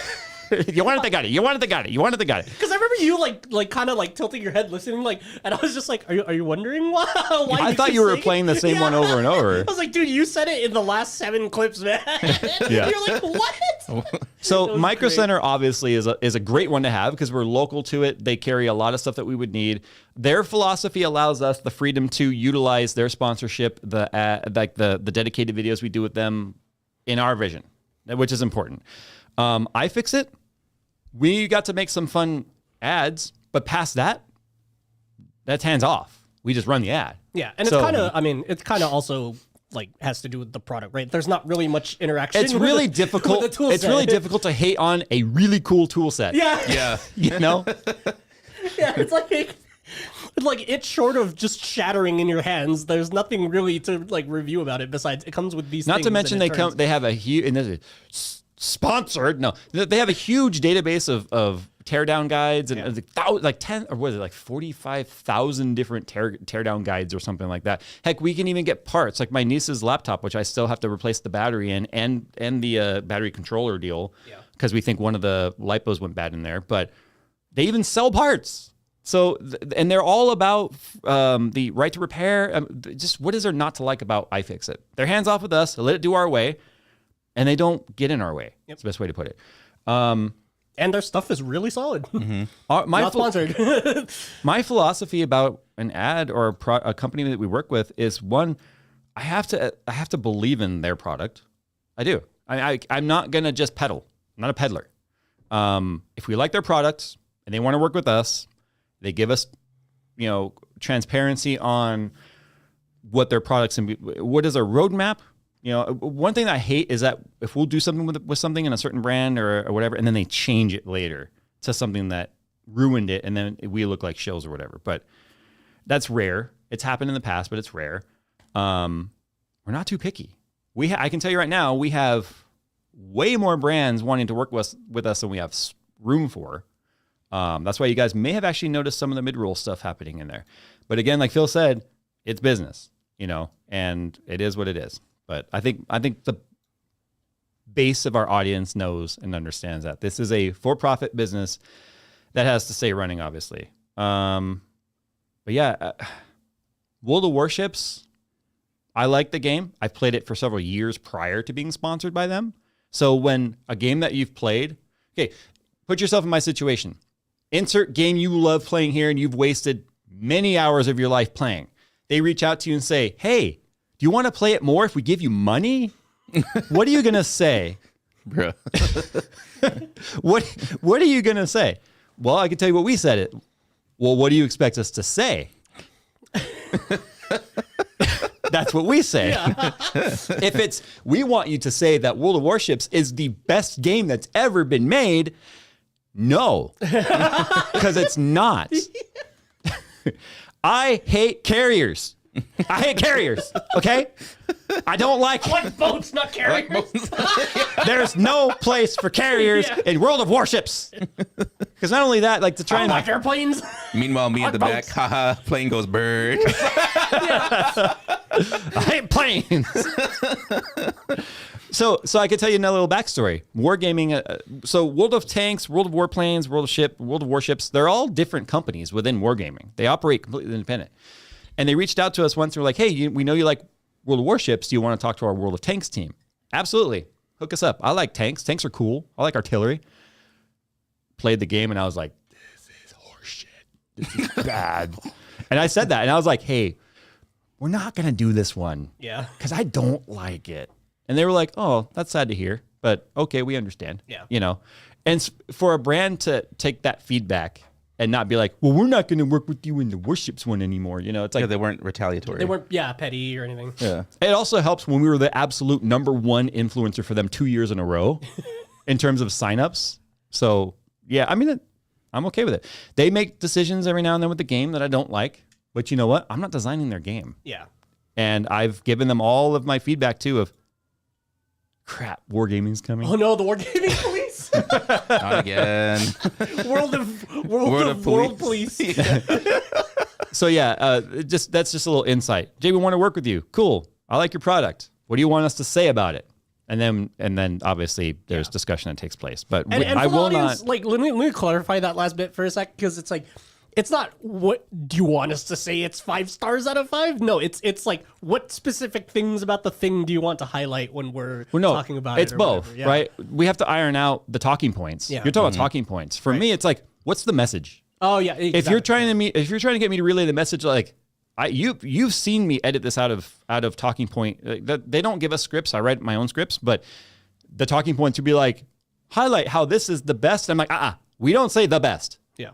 Speaker 2: You want it? They got it. You want it? They got it. You want it? They got it.
Speaker 1: Because I remember you like kind of like tilting your head listening, like, and I was just like, are you wondering why?
Speaker 2: I thought you were playing the same one over and over.
Speaker 1: I was like, dude, you said it in the last 7 clips, man.
Speaker 2: Yeah.
Speaker 1: You're like, what?
Speaker 2: So Micro
Speaker 1: great.
Speaker 2: Center obviously is a great one to have because we're local to it. They carry a lot of stuff that we would need. Their philosophy allows us the freedom to utilize their sponsorship, the dedicated videos we do with them in our vision, which is important. iFixit, we got to make some fun ads, but past that, that's hands off. We just run the ad.
Speaker 1: Yeah, and it's kind of also like has to do with the product, right? There's not really much interaction.
Speaker 2: It's really difficult.
Speaker 1: With the tool
Speaker 2: It's
Speaker 1: set.
Speaker 2: really difficult to hate on a really cool tool set.
Speaker 1: Yeah.
Speaker 3: Yeah.
Speaker 2: You know?
Speaker 1: Yeah, it's like it's short of just shattering in your hands. There's nothing really to like review about it besides it comes with these
Speaker 2: Not
Speaker 1: things
Speaker 2: to mention
Speaker 1: and
Speaker 2: they have a huge, and this is sponsored. No, they have a huge database of teardown guides and like 10 or what is it, like 45,000 different teardown guides or something like that. Heck, we can even get parts like my niece's laptop, which I still have to replace the battery in, and the battery controller deal because we think one of the lipos went bad in there. But they even sell parts. So, and they're all about the right to repair. Just what is there not to like about iFixit? They're hands off with us. They let it do our way. And they don't get in our way. That's the best way to put it.
Speaker 1: And their stuff is really solid.
Speaker 2: My
Speaker 1: Not sponsored.
Speaker 2: my philosophy about an ad or a company that we work with is one, I have to believe in their product. I do. I'm not gonna just peddle. I'm not a peddler. If we like their products and they want to work with us, they give us, transparency on what their products and what is a roadmap. One thing that I hate is that if we'll do something with something in a certain brand or whatever, and then they change it later to something that ruined it, and then we look like shills or whatever. But that's rare. It's happened in the past, but it's rare. We're not too picky. I can tell you right now, we have way more brands wanting to work with us than we have room for. That's why you guys may have actually noticed some of the mid-roll stuff happening in there. But again, like Phil said, it's business, and it is what it is. But I think the base of our audience knows and understands that this is a for-profit business that has to stay running, obviously. But yeah, World of Warships, I like the game. I've played it for several years prior to being sponsored by them. So when a game that you've played, okay, put yourself in my situation. Insert game you love playing here and you've wasted many hours of your life playing. They reach out to you and say, hey, do you want to play it more if we give you money? What are you going to say?
Speaker 3: Bro.
Speaker 2: What are you going to say? Well, I can tell you what we said it. Well, what do you expect us to say? That's what we say. Yeah. If we want you to say that World of Warships is the best game that's ever been made, no, because it's not. I hate carriers. I hate carriers, okay? I don't like
Speaker 1: boats, not carriers.
Speaker 2: There's no place for carriers in World of Warships. Because not only that, like to try and
Speaker 1: like airplanes.
Speaker 3: Meanwhile, me at the back, haha, plane goes bird.
Speaker 2: I hate planes. So I could tell you a little backstory. Wargaming. So World of Tanks, World of Warplanes, World of Warships. They're all different companies within Wargaming. They operate completely independent. And they reached out to us once and were like, hey, we know you like World of Warships. Do you want to talk to our World of Tanks team? Absolutely. Hook us up. I like tanks. Tanks are cool. I like artillery. Played the game and I was like, this is horseshit. This is bad. And I said that and I was like, hey, we're not going to do this one.
Speaker 1: Yeah.
Speaker 2: Because I don't like it. And they were like, oh, that's sad to hear. But okay, we understand.
Speaker 1: Yeah.
Speaker 2: And for a brand to take that feedback and not be like, well, we're not going to work with you in the Warships one anymore. It's like
Speaker 3: they weren't retaliatory.
Speaker 1: They weren't, petty or anything.
Speaker 3: Yeah.
Speaker 2: It also helps when we were the absolute #1 influencer for them 2 years in a row in terms of signups. So yeah, I mean, I'm okay with it. They make decisions every now and then with the game that I don't like, but you know what? I'm not designing their game.
Speaker 1: Yeah.
Speaker 2: And I've given them all of my feedback too of, crap, Wargaming's coming.
Speaker 1: Oh no, the Wargaming police.
Speaker 3: Not again.
Speaker 1: World police.
Speaker 2: So yeah, that's just a little insight. Jay, we want to work with you. Cool. I like your product. What do you want us to say about it? And then obviously there's discussion that takes place. But
Speaker 1: and
Speaker 2: I will
Speaker 1: audience,
Speaker 2: not.
Speaker 1: Like, let me clarify that last bit for a sec, because it's like, it's not what do you want us to say it's 5 stars out of 5? No, it's like what specific things about the thing do you want to highlight when we're talking about it?
Speaker 2: It's both, right? We have to iron out the talking points.
Speaker 1: Yeah.
Speaker 2: You're talking about talking points. For me, it's like, what's the message?
Speaker 1: Oh yeah. Exactly.
Speaker 2: If you're trying to get me to relay the message, like you've seen me edit this out of talking point. They don't give us scripts. I write my own scripts, but the talking points would be like, highlight how this is the best. I'm like, we don't say the best.
Speaker 1: Yeah.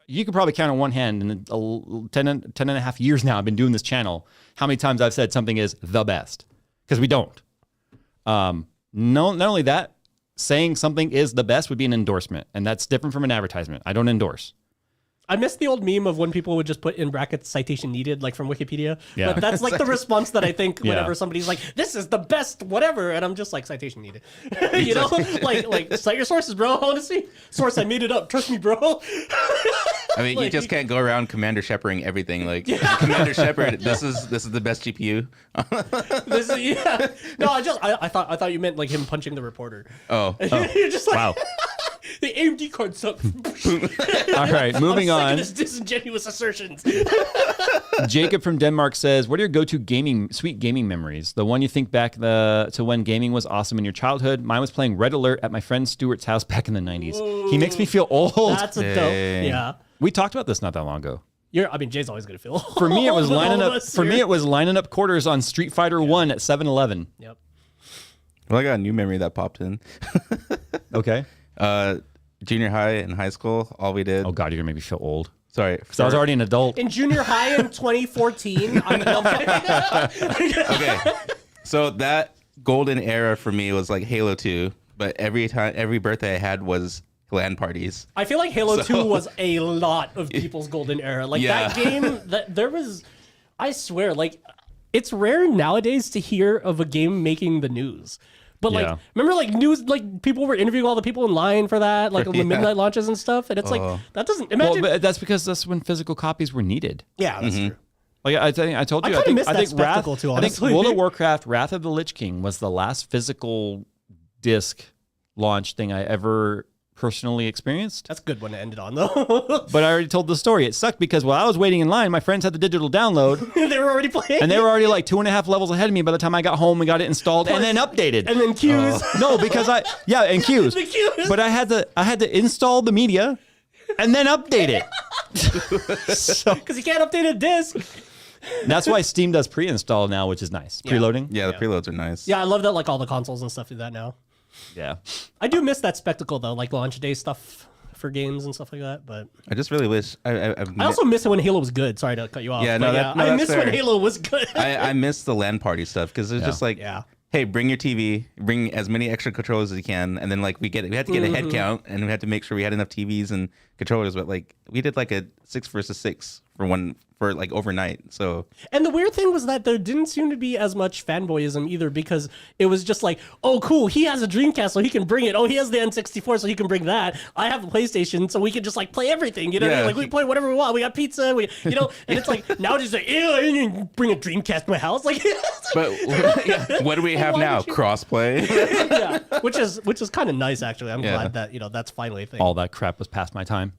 Speaker 2: You could probably count on one hand in 10 and a half years now I've been doing this channel, how many times I've said something is the best, because we don't. No, not only that, saying something is the best would be an endorsement, and that's different from an advertisement. I don't endorse.
Speaker 1: I miss the old meme of when people would just put in brackets citation needed, like from Wikipedia.
Speaker 2: Yeah.
Speaker 1: But that's like the response that I think whenever somebody's like, this is the best whatever, and I'm just like, citation needed. like cite your sources, bro. Honestly, source, I made it up. Trust me, bro.
Speaker 3: I mean, you just can't go around Commander Shepherding everything. Like, Commander Shepard, this is the best GPU.
Speaker 1: No, I thought you meant like him punching the reporter.
Speaker 3: Oh.
Speaker 1: You're just like,
Speaker 2: Wow.
Speaker 1: The AMD card sucked.
Speaker 2: All right, moving on.
Speaker 1: This disingenuous assertions.
Speaker 2: Jacob from Denmark says, "What are your go-to sweet gaming memories? The one you think back to when gaming was awesome in your childhood. Mine was playing Red Alert at my friend Stuart's house back in the 90s. He makes me feel old."
Speaker 1: That's a dope. Yeah.
Speaker 2: We talked about this not that long ago.
Speaker 1: Jay's always gonna feel.
Speaker 2: For me, it was lining up.
Speaker 1: us
Speaker 2: For me,
Speaker 1: here.
Speaker 2: it was lining up quarters on Street Fighter 1 at 7-Eleven.
Speaker 1: Yep.
Speaker 3: Well, I got a new memory that popped in.
Speaker 2: Okay.
Speaker 3: Junior high and high school, all we did.
Speaker 2: Oh God, you're gonna make me feel old.
Speaker 3: Sorry,
Speaker 2: Because I was already an adult.
Speaker 1: In junior high in 2014,
Speaker 3: Okay, so that golden era for me was like Halo 2, but every birthday I had was LAN parties.
Speaker 1: I feel like Halo 2 was a lot of people's golden era. Like that game, I swear, like it's rare nowadays to hear of a game making the news. But like, remember like news, like people were interviewing all the people in line for that, like on the midnight launches and stuff. And it's like, that doesn't imagine.
Speaker 2: Well, but that's because that's when physical copies were needed.
Speaker 1: Yeah, that's true.
Speaker 2: Like I told you,
Speaker 1: I think that spectacle too,
Speaker 2: I think
Speaker 1: honestly.
Speaker 2: World of Warcraft: Wrath of the Lich King was the last physical disc launch thing I ever personally experienced.
Speaker 1: That's a good one to end it on, though.
Speaker 2: But I already told the story. It sucked because while I was waiting in line, my friends had the digital download.
Speaker 1: They were already playing.
Speaker 2: And they were already like 2.5 levels ahead of me by the time I got home and got it installed and then updated.
Speaker 1: And then queues.
Speaker 2: No, because and queues.
Speaker 1: The queues.
Speaker 2: But I had to install the media and then update it. So
Speaker 1: Because you can't update a disc.
Speaker 2: that's why Steam does pre-install now, which is nice. Preloading.
Speaker 3: Yeah, the preloads are nice.
Speaker 1: Yeah, I love that like all the consoles and stuff do that now.
Speaker 2: Yeah.
Speaker 1: I do miss that spectacle though, like launch day stuff for games and stuff like that. But
Speaker 3: I just really wish
Speaker 1: I also miss it when Halo was good. Sorry to cut you off.
Speaker 3: Yeah,
Speaker 1: but
Speaker 3: no,
Speaker 1: I
Speaker 3: that's
Speaker 1: miss
Speaker 3: fair.
Speaker 1: when Halo was good.
Speaker 3: I miss the LAN party stuff because it's just like, hey, bring your TV, bring as many extra controllers as you can, and then like we had to get a head count, and we had to make sure we had enough TVs and controllers. But like we did like a 6 versus 6 for like overnight. So
Speaker 1: And the weird thing was that there didn't seem to be as much fanboyism either, because it was just like, oh, cool, he has a Dreamcast, so he can bring it. Oh, he has the N64, so he can bring that. I have a PlayStation, so we can just like play everything. You know, what I mean? Like we play whatever we want. We got pizza. And it's like now it's just like, ew, I didn't bring a Dreamcast to my house. Like,
Speaker 3: but what do we have
Speaker 1: Why
Speaker 3: now?
Speaker 1: would you-
Speaker 3: Crossplay.
Speaker 1: yeah, which is kind of nice actually. I'm glad that that's finally a thing.
Speaker 2: All that crap was past my time.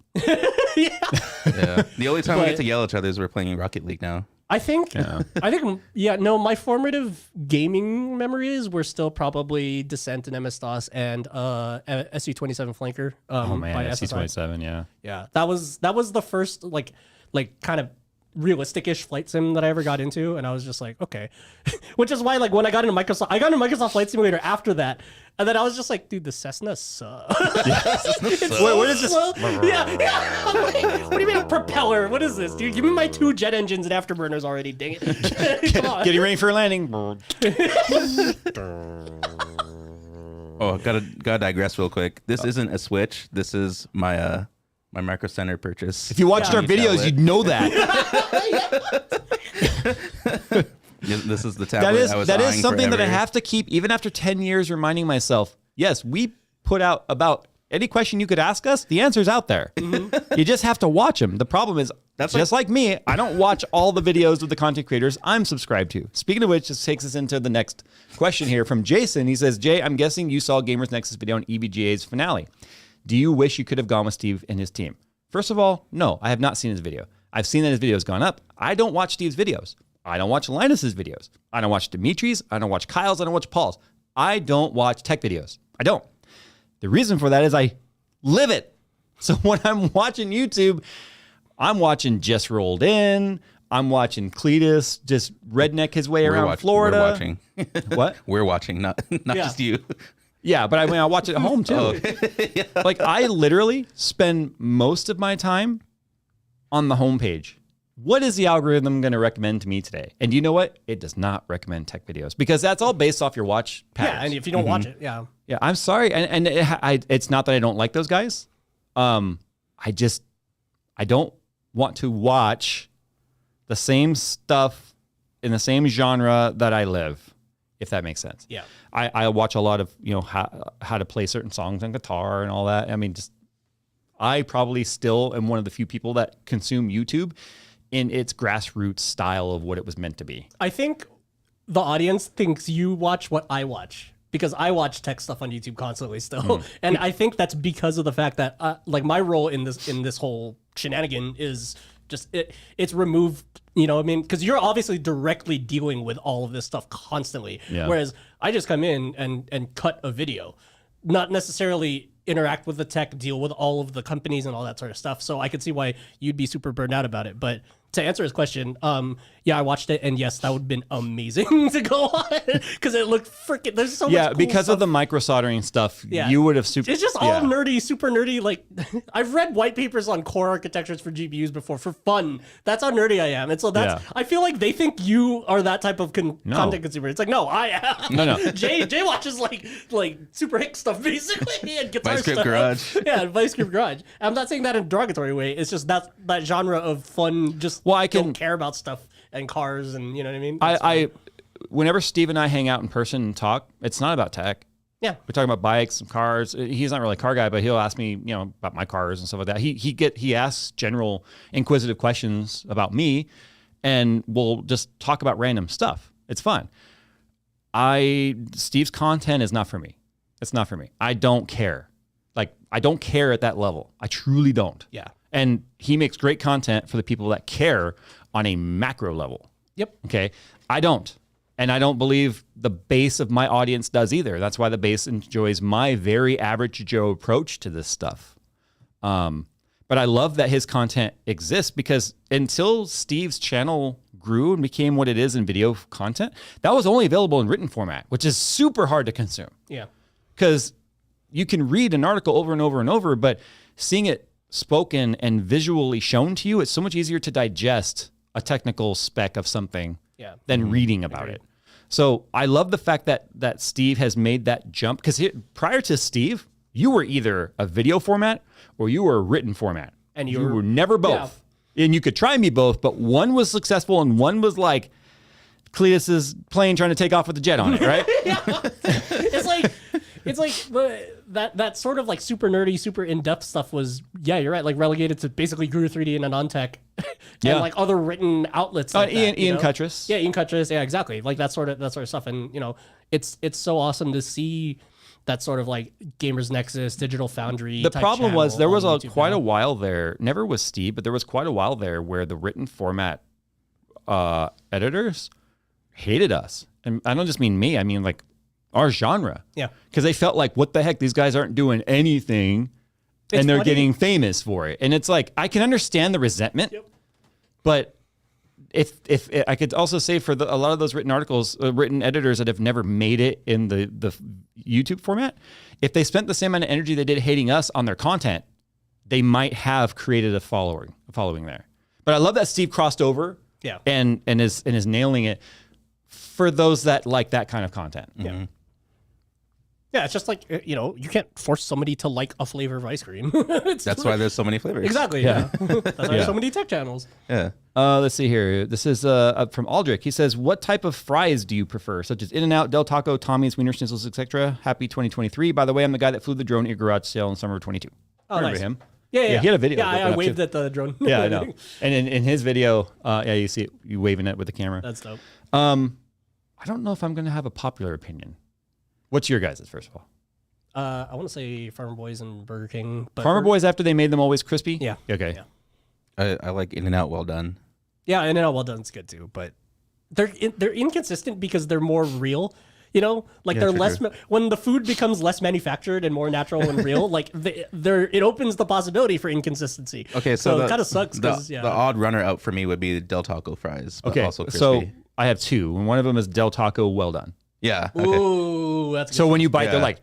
Speaker 3: Yeah. The only time we get to yell at each other is we're playing Rocket League now.
Speaker 1: I think, my formative gaming memories were still probably Descent and MS-DOS and SU-27 Flanker.
Speaker 2: Oh man,
Speaker 1: by
Speaker 2: SC-27, yeah.
Speaker 1: Yeah, that was the first like kind of realistic-ish flight sim that I ever got into, and I was just like, okay. Which is why, like, when I got into Microsoft Flight Simulator after that, and then I was just like, dude, the Cessna sucks.
Speaker 2: What is this?
Speaker 1: Yeah. I'm like, what do you mean a propeller? What is this, dude? Give me my 2 jet engines and afterburners already, dang it. Come on.
Speaker 2: Getting ready for a landing.
Speaker 3: Oh, gotta digress real quick. This isn't a Switch. This is my my Micro Center purchase.
Speaker 2: If you watched our videos, you'd know that.
Speaker 3: This is the tablet I was
Speaker 2: that is
Speaker 3: eyeing
Speaker 2: something that I
Speaker 3: forever.
Speaker 2: have to keep, even after 10 years, reminding myself, yes, we put out about any question you could ask us, the answer's out there. You just have to watch them. The problem is, just like me, I don't watch all the videos of the content creators I'm subscribed to. Speaking of which, this takes us into the next question here from Jason. He says, Jay, I'm guessing you saw Gamers Nexus video on EVGA's finale. Do you wish you could have gone with Steve and his team? First of all, no, I have not seen his video. I've seen that his video has gone up. I don't watch Steve's videos. I don't watch Linus's videos. I don't watch Dimitri's. I don't watch Kyle's. I don't watch Paul's. I don't watch tech videos. I don't. The reason for that is I live it. So when I'm watching YouTube, I'm watching Just Rolled In. I'm watching Cletus just redneck his way around Florida.
Speaker 3: We're watching.
Speaker 2: What?
Speaker 3: We're watching, not just you.
Speaker 2: Yeah, but I watch it at home too. Like I literally spend most of my time on the homepage. What is the algorithm going to recommend to me today? And you know what? It does not recommend tech videos because that's all based off your watch patterns.
Speaker 1: Yeah, and if you don't watch it, yeah.
Speaker 2: Yeah, I'm sorry. And it's not that I don't like those guys. I don't want to watch the same stuff in the same genre that I live, if that makes sense.
Speaker 1: Yeah.
Speaker 2: I watch a lot of, how to play certain songs on guitar and all that. I mean, I probably still am one of the few people that consume YouTube in its grassroots style of what it was meant to be.
Speaker 1: I think the audience thinks you watch what I watch. because I watch tech stuff on YouTube constantly still, and I think that's because of the fact that like my role in this whole shenanigan is just it's removed. You know what I mean? Because you're obviously directly dealing with all of this stuff constantly, whereas I just come in and cut a video, not necessarily interact with the tech, deal with all of the companies and all that sort of stuff. So I could see why you'd be super burned out about it. But to answer his question, yeah, I watched it, and yes, that would have been amazing to go on because it looked freaking. There's so much.
Speaker 2: Yeah,
Speaker 1: cool
Speaker 2: because
Speaker 1: stuff.
Speaker 2: of the micro soldering stuff,
Speaker 1: Yeah.
Speaker 2: you would have super.
Speaker 1: It's just all nerdy, super nerdy. Like I've read white papers on core architectures for GPUs before for fun. That's how nerdy I am, and so that's. I feel like they think you are that type of content consumer. It's like no, I am.
Speaker 2: No.
Speaker 1: Jay watches like super hick stuff basically and guitar
Speaker 3: Vice Grip
Speaker 1: stuff.
Speaker 3: Garage.
Speaker 1: Yeah, Vice Grip Garage. I'm not saying that in a derogatory way. It's just that genre of fun. Just don't care about stuff and cars and you know what I mean.
Speaker 2: I whenever Steve and I hang out in person and talk, it's not about tech.
Speaker 1: Yeah,
Speaker 2: we're talking about bikes and cars. He's not really a car guy, but he'll ask me, about my cars and stuff like that. He asks general inquisitive questions about me, and we'll just talk about random stuff. It's fun. Steve's content is not for me. It's not for me. I don't care. Like I don't care at that level. I truly don't.
Speaker 1: Yeah.
Speaker 2: And he makes great content for the people that care on a macro level. Yep. Okay. I don't. And I don't believe the base of my audience does either. That's why the base enjoys my very average Joe approach to this stuff. But I love that his content exists because until Steve's channel grew and became what it is in video content, that was only available in written format, which is super hard to consume.
Speaker 1: Yeah.
Speaker 2: Because you can read an article over and over and over, but seeing it spoken and visually shown to you, it's so much easier to digest a technical spec of something than reading about it. So I love the fact that Steve has made that jump because prior to Steve, you were either a video format or you were a written format. And you were never both. Yeah. And you could try me both, but one was successful and one was like Cletus's plane trying to take off with the jet on it, right?
Speaker 1: It's like that sort of like super nerdy, super in-depth stuff was, you're right, like relegated to basically Guru 3D and Anantech and like other written outlets. Like
Speaker 2: Ian Cutress.
Speaker 1: Yeah, Ian Cutress. Yeah, exactly. Like that sort of stuff. And it's so awesome to see that sort of like Gamers Nexus, Digital Foundry.
Speaker 2: The problem was there was quite a while there, never with Steve, but there was quite a while there where the written format editors hated us. And I don't just mean me, I mean like our genre. Yeah. Because they felt like, what the heck, these guys aren't doing anything and they're getting famous for it. And it's like, I can understand the resentment, but if I could also say for a lot of those written articles, written editors that have never made it in the YouTube format, if they spent the same amount of energy they did hating us on their content, they might have created a following there. But I love that Steve crossed over and is nailing it for those that like that kind of content.
Speaker 1: Yeah. Yeah, it's just like, you can't force somebody to like a flavor of ice cream.
Speaker 3: That's why there's so many flavors.
Speaker 1: Exactly. Yeah. That's why there's so many tech channels.
Speaker 3: Yeah.
Speaker 2: Let's see here. This is from Aldrich. He says, what type of fries do you prefer? Such as In-N-Out, Del Taco, Tommy's, Wiener Schnitzels, etc. Happy 2023. By the way, I'm the guy that flew the drone at your garage sale in summer of 22.
Speaker 1: Oh,
Speaker 2: remember
Speaker 1: nice.
Speaker 2: him?
Speaker 1: Yeah.
Speaker 2: He had a video.
Speaker 1: Yeah, I waved at the drone.
Speaker 2: Yeah, I know. And in his video, you see it, you waving it with the camera.
Speaker 1: That's dope.
Speaker 2: I don't know if I'm going to have a popular opinion. What's your guys' first of all?
Speaker 1: I want to say Farmer Boys and Burger King. But
Speaker 2: Farmer Boys after they made them always crispy?
Speaker 1: Yeah.
Speaker 2: Okay.
Speaker 1: Yeah.
Speaker 3: I like In-N-Out well done.
Speaker 1: Yeah, In-N-Out well done's good too, but they're inconsistent because they're more real. Like they're less when the food becomes less manufactured and more natural and real. Like it opens the possibility for inconsistency.
Speaker 3: Okay, so
Speaker 1: it kind of sucks.
Speaker 3: The odd runner out for me would be the Del Taco fries. But
Speaker 2: okay,
Speaker 3: also crispy.
Speaker 2: So I have two, and one of them is Del Taco well done.
Speaker 3: Yeah. Okay.
Speaker 1: Ooh, that's good.
Speaker 2: So when you bite, they're like,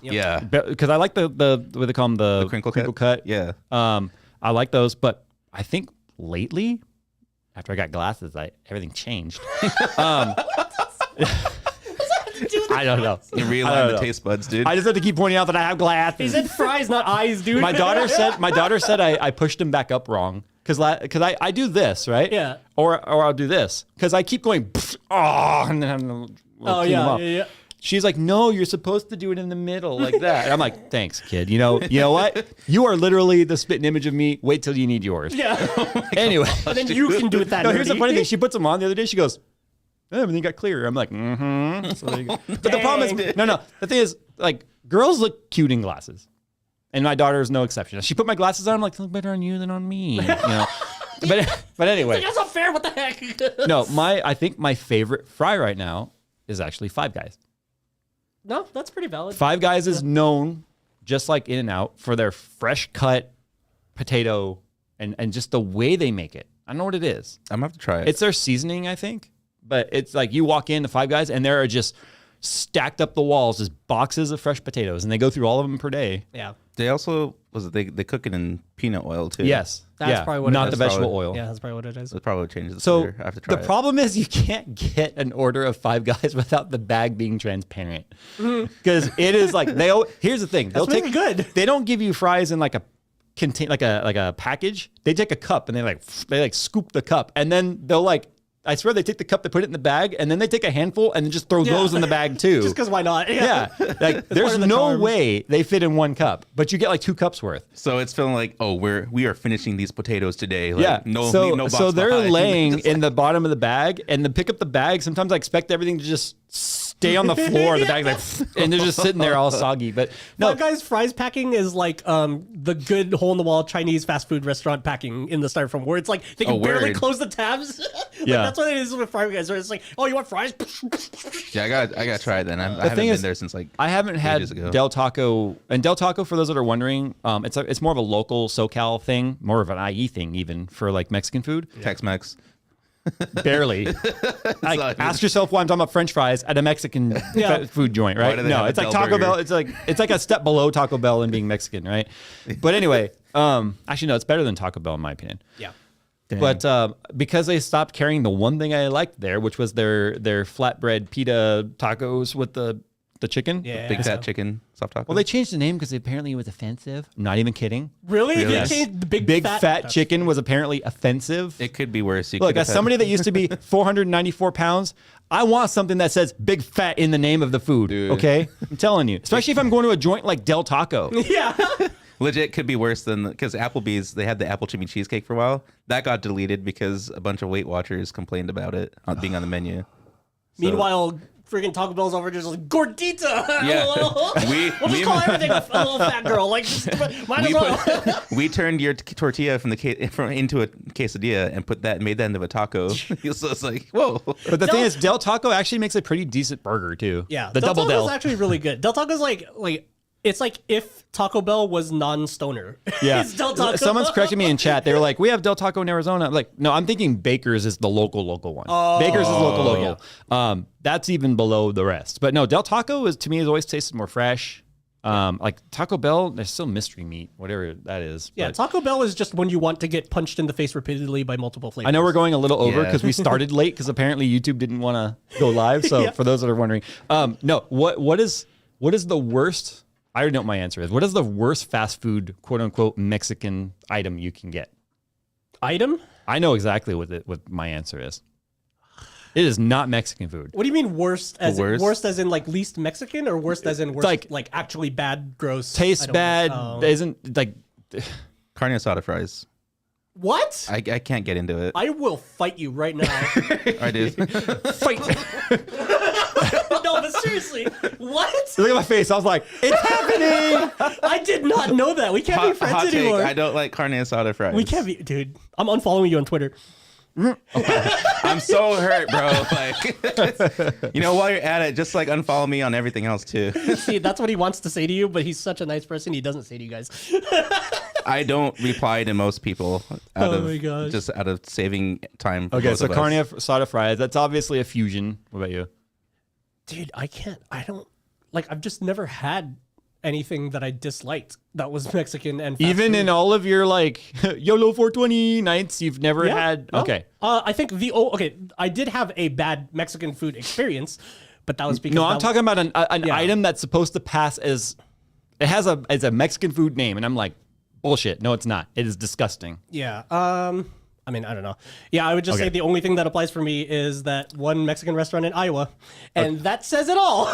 Speaker 3: yeah,
Speaker 2: because I like the what they call them, the crinkle cut.
Speaker 3: Yeah.
Speaker 2: I like those, but I think lately, after I got glasses, everything changed. I don't know.
Speaker 3: You realign the taste buds, dude.
Speaker 2: I just have to keep pointing out that I have glasses.
Speaker 1: He said fries, not eyes, dude.
Speaker 2: My daughter said I pushed them back up wrong because I do this, right?
Speaker 1: Yeah.
Speaker 2: Or I'll do this because I keep going. And then
Speaker 1: yeah.
Speaker 2: She's like, no, you're supposed to do it in the middle like that. And I'm like, thanks, kid. You know what? You are literally the spitting image of me. Wait till you need yours.
Speaker 1: Yeah.
Speaker 2: Anyway.
Speaker 1: And then you can do it that
Speaker 2: No, here's the funny thing. She puts them on the other day. She goes, everything got clearer. I'm like, So but the problem is, no. The thing is, like, girls look cute in glasses. And my daughter is no exception. She put my glasses on. I'm like, they look better on you than on me. You know? But anyway.
Speaker 1: That's not fair. What the heck?
Speaker 2: No, I think my favorite fry right now is actually Five Guys.
Speaker 1: No, that's pretty valid.
Speaker 2: Five Guys is known, just like In-N-Out, for their fresh cut potato and just the way they make it. I don't know what it is.
Speaker 3: I'm gonna have to try it.
Speaker 2: It's their seasoning, I think. But it's like you walk into Five Guys and there are just stacked up the walls, just boxes of fresh potatoes, and they go through all of them per day.
Speaker 1: Yeah.
Speaker 3: They also they cook it in peanut oil too.
Speaker 2: Yes.
Speaker 1: That's probably what
Speaker 2: not
Speaker 1: it
Speaker 2: the
Speaker 1: is.
Speaker 2: vegetable oil.
Speaker 1: Yeah, that's probably what it is.
Speaker 3: That probably changes the
Speaker 2: So
Speaker 3: flavor. I have to try
Speaker 2: the
Speaker 3: it.
Speaker 2: problem is you can't get an order of Five Guys without the bag being transparent, because it is like here's the thing. They'll
Speaker 1: That's
Speaker 2: take
Speaker 1: really good.
Speaker 2: They don't give you fries in like a contain like a package. They take a cup and they scoop the cup, and then they'll I swear they take the cup, they put it in the bag, and then they take a handful and then just throw those in the bag too.
Speaker 1: Just because why not?
Speaker 2: Yeah. Like there's
Speaker 1: the
Speaker 2: no
Speaker 1: charm.
Speaker 2: way they fit in one cup, but you get like 2 cups worth.
Speaker 3: So it's feeling like, oh, we are finishing these potatoes today. Like,
Speaker 2: Yeah.
Speaker 3: No,
Speaker 2: so
Speaker 3: leave no box
Speaker 2: so they're
Speaker 3: behind.
Speaker 2: laying
Speaker 3: Just
Speaker 2: in the bottom of the bag, and then pick up the bag. Sometimes I expect everything to just stay on the floor. The bag's like, and they're just sitting there all soggy. But no,
Speaker 1: Five Guys fries packing is like the good hole in the wall Chinese fast food restaurant packing in the styrofoam, where it's like they can barely
Speaker 3: word.
Speaker 1: close the tabs.
Speaker 2: Yeah.
Speaker 1: That's what it is with Five Guys. Where it's like, oh, you want fries?
Speaker 3: yeah, I got to try it then. I haven't
Speaker 2: thing
Speaker 3: been
Speaker 2: is,
Speaker 3: there since like
Speaker 2: I haven't had
Speaker 3: ages ago.
Speaker 2: Del Taco. And Del Taco, for those that are wondering, it's more of a local SoCal thing, more of an IE thing even for like Mexican food.
Speaker 3: Tex-Mex.
Speaker 2: Barely. Like, ask yourself why I'm talking about French fries at a Mexican food joint, right?
Speaker 3: do they
Speaker 2: No,
Speaker 3: have a
Speaker 2: it's like
Speaker 3: Del
Speaker 2: Taco
Speaker 3: Burger?
Speaker 2: Bell. It's like a step below Taco Bell in being Mexican, right? But anyway, actually no, it's better than Taco Bell in my opinion.
Speaker 1: Yeah.
Speaker 3: Dang.
Speaker 2: But because they stopped carrying the one thing I liked there, which was their flatbread pita tacos with the chicken.
Speaker 1: Yeah.
Speaker 3: Big fat chicken soft taco.
Speaker 2: Well, they changed the name because apparently it was offensive. I'm not even kidding.
Speaker 1: Really?
Speaker 3: Really?
Speaker 1: They
Speaker 3: Yes.
Speaker 1: changed the
Speaker 2: Big fat chicken was apparently offensive.
Speaker 3: It could be worse. You
Speaker 2: Look,
Speaker 3: could have
Speaker 2: as
Speaker 3: had-
Speaker 2: somebody that used to be 494 pounds, I want something that says big fat in the name of the food.
Speaker 3: Dude.
Speaker 2: Okay? I'm telling you. Especially if I'm going to a joint like Del Taco.
Speaker 1: Yeah.
Speaker 3: legit could be worse than because Applebee's, they had the apple chimney cheesecake for a while. That got deleted because a bunch of Weight Watchers complained about it being on the menu.
Speaker 1: Meanwhile, freaking Taco Bell's over just like gordita.
Speaker 3: Yeah.
Speaker 1: We'll just call everything a little fat girl. Like, just, might as well.
Speaker 3: We turned your tortilla into a quesadilla and made that into a taco. So it's like, whoa.
Speaker 2: But the thing is, Del Taco actually makes a pretty decent burger too.
Speaker 1: Yeah,
Speaker 2: the double
Speaker 1: Taco's
Speaker 2: Del.
Speaker 1: actually really good. Del Taco's like it's like if Taco Bell was non-stoner.
Speaker 2: Yeah,
Speaker 1: It's Del Taco.
Speaker 2: Someone's correcting me in chat. They were like, "We have Del Taco in Arizona." I'm like, no, I'm thinking Baker's is the local one. Baker's is local. That's even below the rest. But no, Del Taco is to me has always tasted more fresh. Like Taco Bell, there's still mystery meat, whatever that is.
Speaker 1: Yeah,
Speaker 2: but
Speaker 1: Taco Bell is just when you want to get punched in the face repeatedly by multiple flavors.
Speaker 2: I know we're going a little over
Speaker 3: Yeah.
Speaker 2: because we started late because apparently YouTube didn't want to go live. So
Speaker 1: Yeah.
Speaker 2: for those that are wondering, no, what is the worst? I already know what my answer is. What is the worst fast food, quote unquote, Mexican item you can get?
Speaker 1: Item?
Speaker 2: I know exactly what my answer is. It is not Mexican food.
Speaker 1: What do you mean worst?
Speaker 3: Worst?
Speaker 1: As in like least Mexican, or worst as in worst
Speaker 2: Like
Speaker 1: actually bad, gross?
Speaker 2: Tastes
Speaker 1: I don't
Speaker 2: bad.
Speaker 1: know.
Speaker 2: Isn't like.
Speaker 3: Carne asada fries.
Speaker 1: What?
Speaker 3: I can't get into it.
Speaker 1: I will fight you right now.
Speaker 3: I did.
Speaker 2: Fight.
Speaker 1: No, but seriously, what?
Speaker 2: Look at my face. I was like, it's happening.
Speaker 1: I did not know that. We can't be friends
Speaker 3: Hot take,
Speaker 1: anymore.
Speaker 3: I don't like carne asada fries.
Speaker 1: We can't be, dude. I'm unfollowing you on Twitter.
Speaker 3: I'm so hurt, bro. Like, while you're at it, just like unfollow me on everything else too.
Speaker 1: See, that's what he wants to say to you, but he's such a nice person. He doesn't say to you guys.
Speaker 3: I don't reply to most people
Speaker 1: my gosh.
Speaker 3: just out of saving time. For
Speaker 2: Okay,
Speaker 3: both
Speaker 2: so
Speaker 3: of us.
Speaker 2: carne asada fries. That's obviously a fusion. What about you?
Speaker 1: Dude, I've just never had anything that I disliked that was Mexican and fast
Speaker 2: Even
Speaker 1: food.
Speaker 2: in all of your like YOLO 420 nights, you've never
Speaker 1: Yeah,
Speaker 2: had.
Speaker 1: no.
Speaker 2: Okay.
Speaker 1: I think I did have a bad Mexican food experience, but that was because
Speaker 2: No, I'm talking about an item that's supposed to pass as it has as a Mexican food name, and I'm like, bullshit. No, it's not. It is disgusting.
Speaker 1: Yeah. I mean, I don't know. Yeah, I would just say the only thing that applies for me is that one Mexican restaurant in Iowa, and that says it all.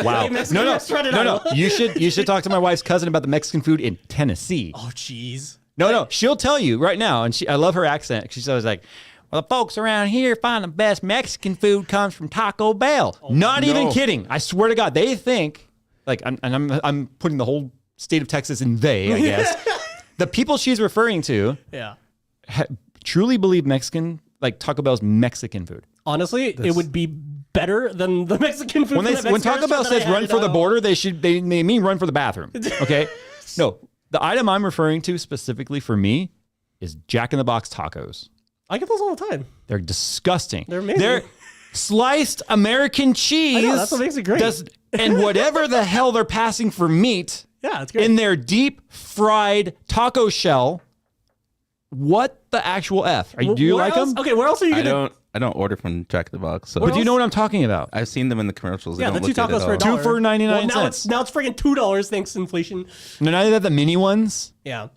Speaker 2: Wow.
Speaker 1: A Mexican restaurant in
Speaker 2: No.
Speaker 1: Iowa.
Speaker 2: You should talk to my wife's cousin about the Mexican food in Tennessee.
Speaker 1: Oh, jeez.
Speaker 2: No, she'll tell you right now, and I love her accent. She's always like, well, the folks around here find the best Mexican food comes from Taco Bell. Not even kidding. I swear to God, they think, like, I'm putting the whole state of Texas in they, I guess. The people she's referring to truly believe Mexican, like Taco Bell's Mexican food.
Speaker 1: Honestly, it would be better than the Mexican food.
Speaker 2: When Taco Bell says run for the border, they mean run for the bathroom. Okay? No, the item I'm referring to specifically for me is Jack in the Box tacos.
Speaker 1: I get those all the time.
Speaker 2: They're disgusting.
Speaker 1: They're amazing.
Speaker 2: They're sliced American cheese.
Speaker 1: I know, that's what makes it great.
Speaker 2: And whatever the hell they're passing for meat
Speaker 1: it's great.
Speaker 2: in their deep fried taco shell. What the actual F? Do you like them?
Speaker 1: Okay, where else are you gonna?
Speaker 3: I don't order from Jack in the Box. So.
Speaker 2: But do you know what I'm talking about?
Speaker 3: I've seen them in the commercials.
Speaker 1: Yeah,
Speaker 3: they
Speaker 1: the
Speaker 3: don't
Speaker 1: two
Speaker 3: look
Speaker 1: tacos for
Speaker 3: good at all.
Speaker 1: $1.
Speaker 2: 2 for 99
Speaker 1: well,
Speaker 2: cents.
Speaker 1: Now it's freaking $2 thanks to inflation.
Speaker 2: No, now they have the mini ones.
Speaker 1: Yeah,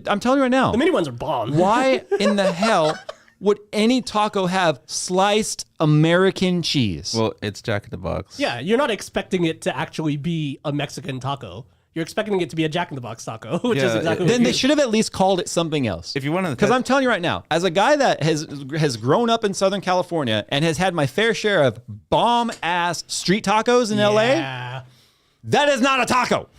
Speaker 2: I'm telling you right now.
Speaker 1: the mini ones are bomb.
Speaker 2: Why in the hell would any taco have sliced American cheese?
Speaker 3: Well, it's Jack in the Box.
Speaker 1: Yeah, you're not expecting it to actually be a Mexican taco. You're expecting it to be a Jack in the Box taco, which is exactly.
Speaker 2: Then they should have at least called it something else.
Speaker 3: If you want to,
Speaker 2: because I'm telling you right now, as a guy that has grown up in Southern California and has had my fair share of bomb ass street tacos in LA, that is not a taco.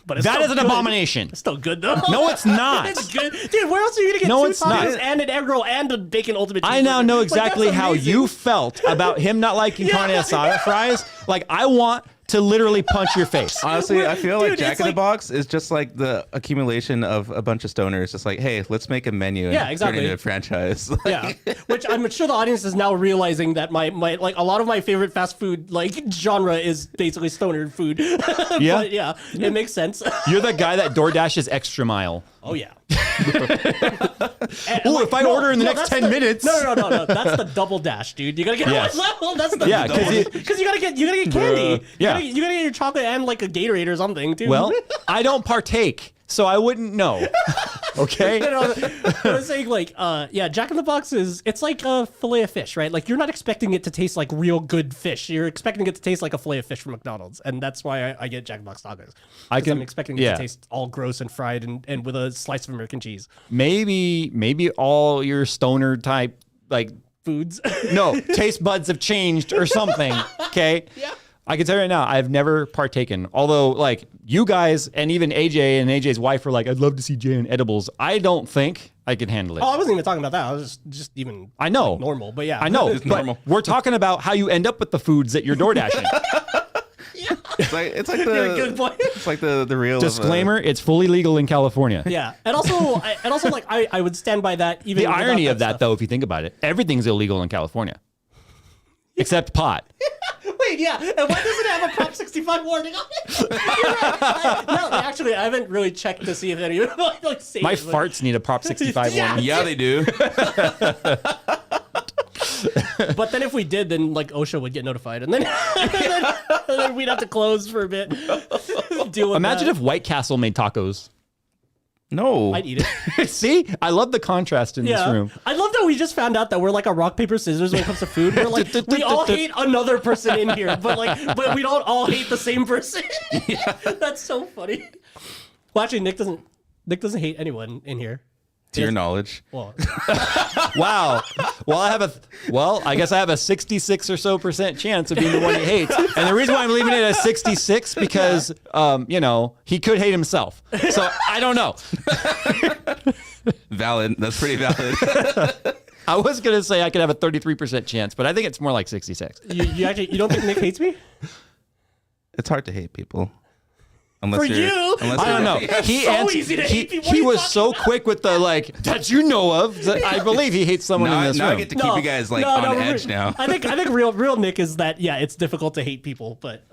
Speaker 1: But
Speaker 2: that is an
Speaker 1: good.
Speaker 2: abomination.
Speaker 1: It's still good though.
Speaker 2: No, it's not.
Speaker 1: It's good, dude. Where else are you gonna get
Speaker 2: No,
Speaker 1: two
Speaker 2: it's
Speaker 1: tacos
Speaker 2: not.
Speaker 1: and an egg roll and a bacon ultimate?
Speaker 2: I now know exactly
Speaker 1: that's
Speaker 2: how
Speaker 1: amazing.
Speaker 2: you felt about him not liking carne asada fries. Like, I want to literally punch your face.
Speaker 3: Honestly, I feel like
Speaker 1: Dude,
Speaker 3: Jack
Speaker 1: it's
Speaker 3: in the
Speaker 1: like-
Speaker 3: Box is just like the accumulation of a bunch of stoners. Just like, hey, let's make a menu and
Speaker 1: exactly.
Speaker 3: turn it into a franchise.
Speaker 1: Yeah, which I'm sure the audience is now realizing that my like a lot of my favorite fast food like genre is basically stoner food.
Speaker 2: Yeah?
Speaker 1: But yeah, it makes sense.
Speaker 2: You're the guy that DoorDashes extra mile.
Speaker 1: Oh yeah.
Speaker 2: Oh, if I order in the next 10 minutes.
Speaker 1: No. That's the double dash, dude. You gotta get
Speaker 2: Yes.
Speaker 1: level. That's the
Speaker 2: Yeah,
Speaker 1: because you gotta get candy.
Speaker 2: Yeah.
Speaker 1: You gotta get your chocolate and like a Gatorade or something too.
Speaker 2: Well, I don't partake, so I wouldn't know. Okay?
Speaker 1: I was saying like, Jack in the Box it's like a fillet of fish, right? Like you're not expecting it to taste like real good fish. You're expecting it to taste like a fillet of fish from McDonald's, and that's why I get Jack in the Box tacos. I'm expecting it to taste all gross and fried and with a slice of American cheese.
Speaker 2: Maybe all your stoner type like
Speaker 1: Foods.
Speaker 2: no taste buds have changed or something. Okay.
Speaker 1: Yeah.
Speaker 2: I can tell you right now, I've never partaken. Although, like, you guys and even AJ and AJ's wife were like, I'd love to see Jay on edibles. I don't think I could handle it.
Speaker 1: Oh, I wasn't even talking about that. I was just even.
Speaker 2: I know.
Speaker 1: Like, normal, but yeah.
Speaker 2: I know.
Speaker 3: It's
Speaker 2: but
Speaker 3: normal.
Speaker 2: we're talking about how you end up with the foods that you're door dashing.
Speaker 3: it's like
Speaker 1: You're a good point.
Speaker 3: it's like the real
Speaker 2: Disclaimer: it's fully legal in California.
Speaker 1: Yeah, and also like I would stand by that. Even
Speaker 2: The
Speaker 1: without
Speaker 2: irony of that,
Speaker 1: stuff.
Speaker 2: though, if you think about it, everything's illegal in California, except pot.
Speaker 1: Wait, yeah, and why does it have a Prop 65 warning on it? You're right. No, actually, I haven't really checked to see if any like say
Speaker 2: My
Speaker 1: it, like-
Speaker 2: farts need a Prop 65
Speaker 1: Yeah.
Speaker 2: warning.
Speaker 3: Yeah, they do.
Speaker 1: But then if we did, then like OSHA would get notified, and then and then we'd have to close for a bit. Deal with
Speaker 2: Imagine
Speaker 1: that.
Speaker 2: if White Castle made tacos.
Speaker 3: No.
Speaker 1: I'd eat it.
Speaker 2: See, I love the contrast in this room.
Speaker 1: I love that we just found out that we're like a rock paper scissors when it comes to food. We're like we all hate another person in here, but we don't all hate the same person. That's so funny. Well, actually, Nick doesn't hate anyone in here.
Speaker 3: To your knowledge.
Speaker 1: Well,
Speaker 2: Wow. Well, I guess I have a 66 or so % chance of being the one he hates. And the reason why I'm leaving it at 66 because, he could hate himself. So I don't know.
Speaker 3: Valid. That's pretty valid.
Speaker 2: I was going to say I could have a 33% chance, but I think it's more like 66.
Speaker 1: you don't think Nick hates me?
Speaker 3: It's hard to hate people. Unless
Speaker 1: For
Speaker 3: you're,
Speaker 1: you?
Speaker 3: unless
Speaker 2: I don't
Speaker 3: you're-
Speaker 2: know.
Speaker 1: It's so easy to hate people. What are
Speaker 2: He
Speaker 1: you
Speaker 2: was
Speaker 1: talking
Speaker 2: so
Speaker 1: about?
Speaker 2: quick with the that you know of. I believe he hates someone in
Speaker 3: Now,
Speaker 2: this
Speaker 3: now I
Speaker 2: room.
Speaker 3: get to keep you guys on edge now.
Speaker 1: I think real Nick is that it's difficult to hate people, but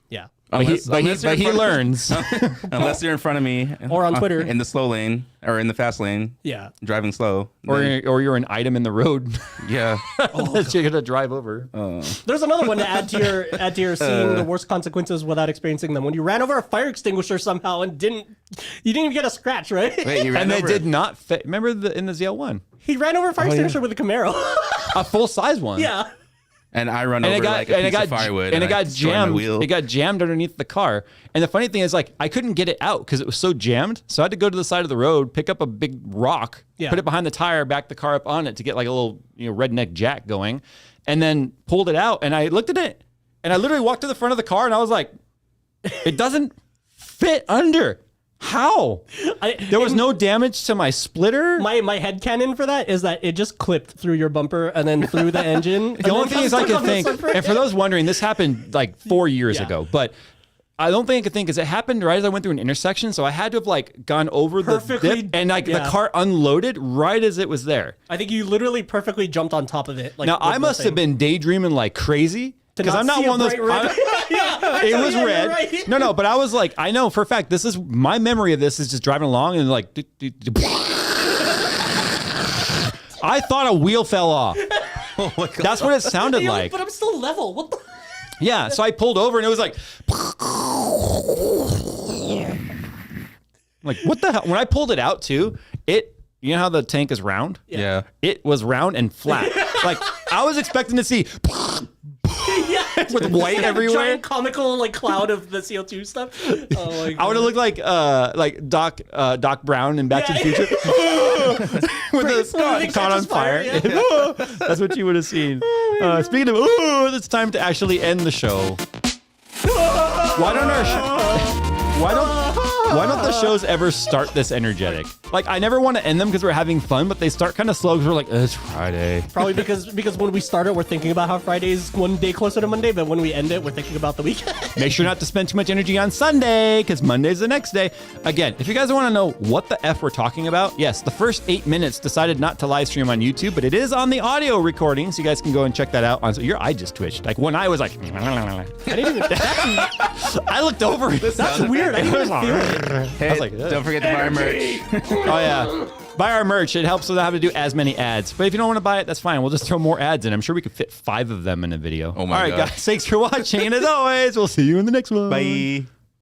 Speaker 1: yeah.
Speaker 2: But he learns.
Speaker 3: Unless you're in front of me,
Speaker 1: Or on Twitter.
Speaker 3: in the slow lane or in the fast lane,
Speaker 1: Yeah.
Speaker 3: driving slow,
Speaker 2: Or
Speaker 3: then-
Speaker 2: you're an item in the road
Speaker 3: yeah.
Speaker 2: that you're gonna drive over.
Speaker 1: There's another one to add to your seeing the worst consequences without experiencing them. When you ran over a fire extinguisher somehow and you didn't even get a scratch, right?
Speaker 3: Wait, you ran
Speaker 2: And they
Speaker 3: over
Speaker 2: did
Speaker 3: it.
Speaker 2: not fit. Remember in the ZL1,
Speaker 1: He ran over a fire extinguisher with a Camaro.
Speaker 2: a full size one.
Speaker 1: Yeah.
Speaker 3: And I run over like a piece of firewood.
Speaker 2: And it got jammed.
Speaker 3: Wheel.
Speaker 2: It got jammed underneath the car. And the funny thing is, like, I couldn't get it out because it was so jammed. So I had to go to the side of the road, pick up a big rock, put it behind the tire, back the car up on it to get like a little, redneck jack going, and then pulled it out. And I looked at it, and I literally walked to the front of the car, and I was like, it doesn't fit under. How? There was no damage to my splitter.
Speaker 1: My headcanon for that is that it just clipped through your bumper and then through the engine.
Speaker 2: The only thing is I could think, and for those wondering, this happened like 4 years ago, but I don't think I could think because it happened right as I went through an intersection, so I had to have like gone over the dip, and like the car unloaded right as it was there.
Speaker 1: I think you literally perfectly jumped on top of it. Like,
Speaker 2: now I must have been daydreaming like crazy. Because I'm not one of those. It was red. Right. No, but I was like, I know for a fact. This is my memory of this is just driving along and like, I thought a wheel fell off. Oh my God. That's what it sounded like.
Speaker 1: But I'm still level. What the?
Speaker 2: Yeah, so I pulled over and it was like, what the hell? When I pulled it out too, you know how the tank is round?
Speaker 3: Yeah.
Speaker 2: It was round and flat. Like I was expecting to see. With white everywhere,
Speaker 1: giant comical like cloud of the CO2 stuff. Oh my God.
Speaker 2: I would have looked like Doc Brown in Back to the Future with the caught on fire. Yeah. That's what you would have seen. Speaking of, it's time to actually end the show. Why don't the shows ever start this energetic? Like, I never want to end them because we're having fun, but they start kind of slow because we're like, it's Friday.
Speaker 1: Probably because when we start it, we're thinking about how Friday is one day closer to Monday, but when we end it, we're thinking about the weekend.
Speaker 2: Make sure not to spend too much energy on Sunday because Monday's the next day. Again, if you guys want to know what the F we're talking about, yes, the first 8 minutes decided not to live stream on YouTube, but it is on the audio recording, so you guys can go and check that out. So your eye just twitched. Like, one eye was like... I looked over.
Speaker 1: That's weird. I didn't feel it.
Speaker 3: Hey,
Speaker 2: I was like,
Speaker 3: don't forget to buy our merch.
Speaker 2: Oh yeah, buy our merch. It helps without having to do as many ads. But if you don't want to buy it, that's fine. We'll just throw more ads in. I'm sure we could fit 5 of them in a video.
Speaker 3: Oh my God.
Speaker 2: All right, guys. Thanks for watching. And as always, we'll see you in the next one.
Speaker 3: Bye.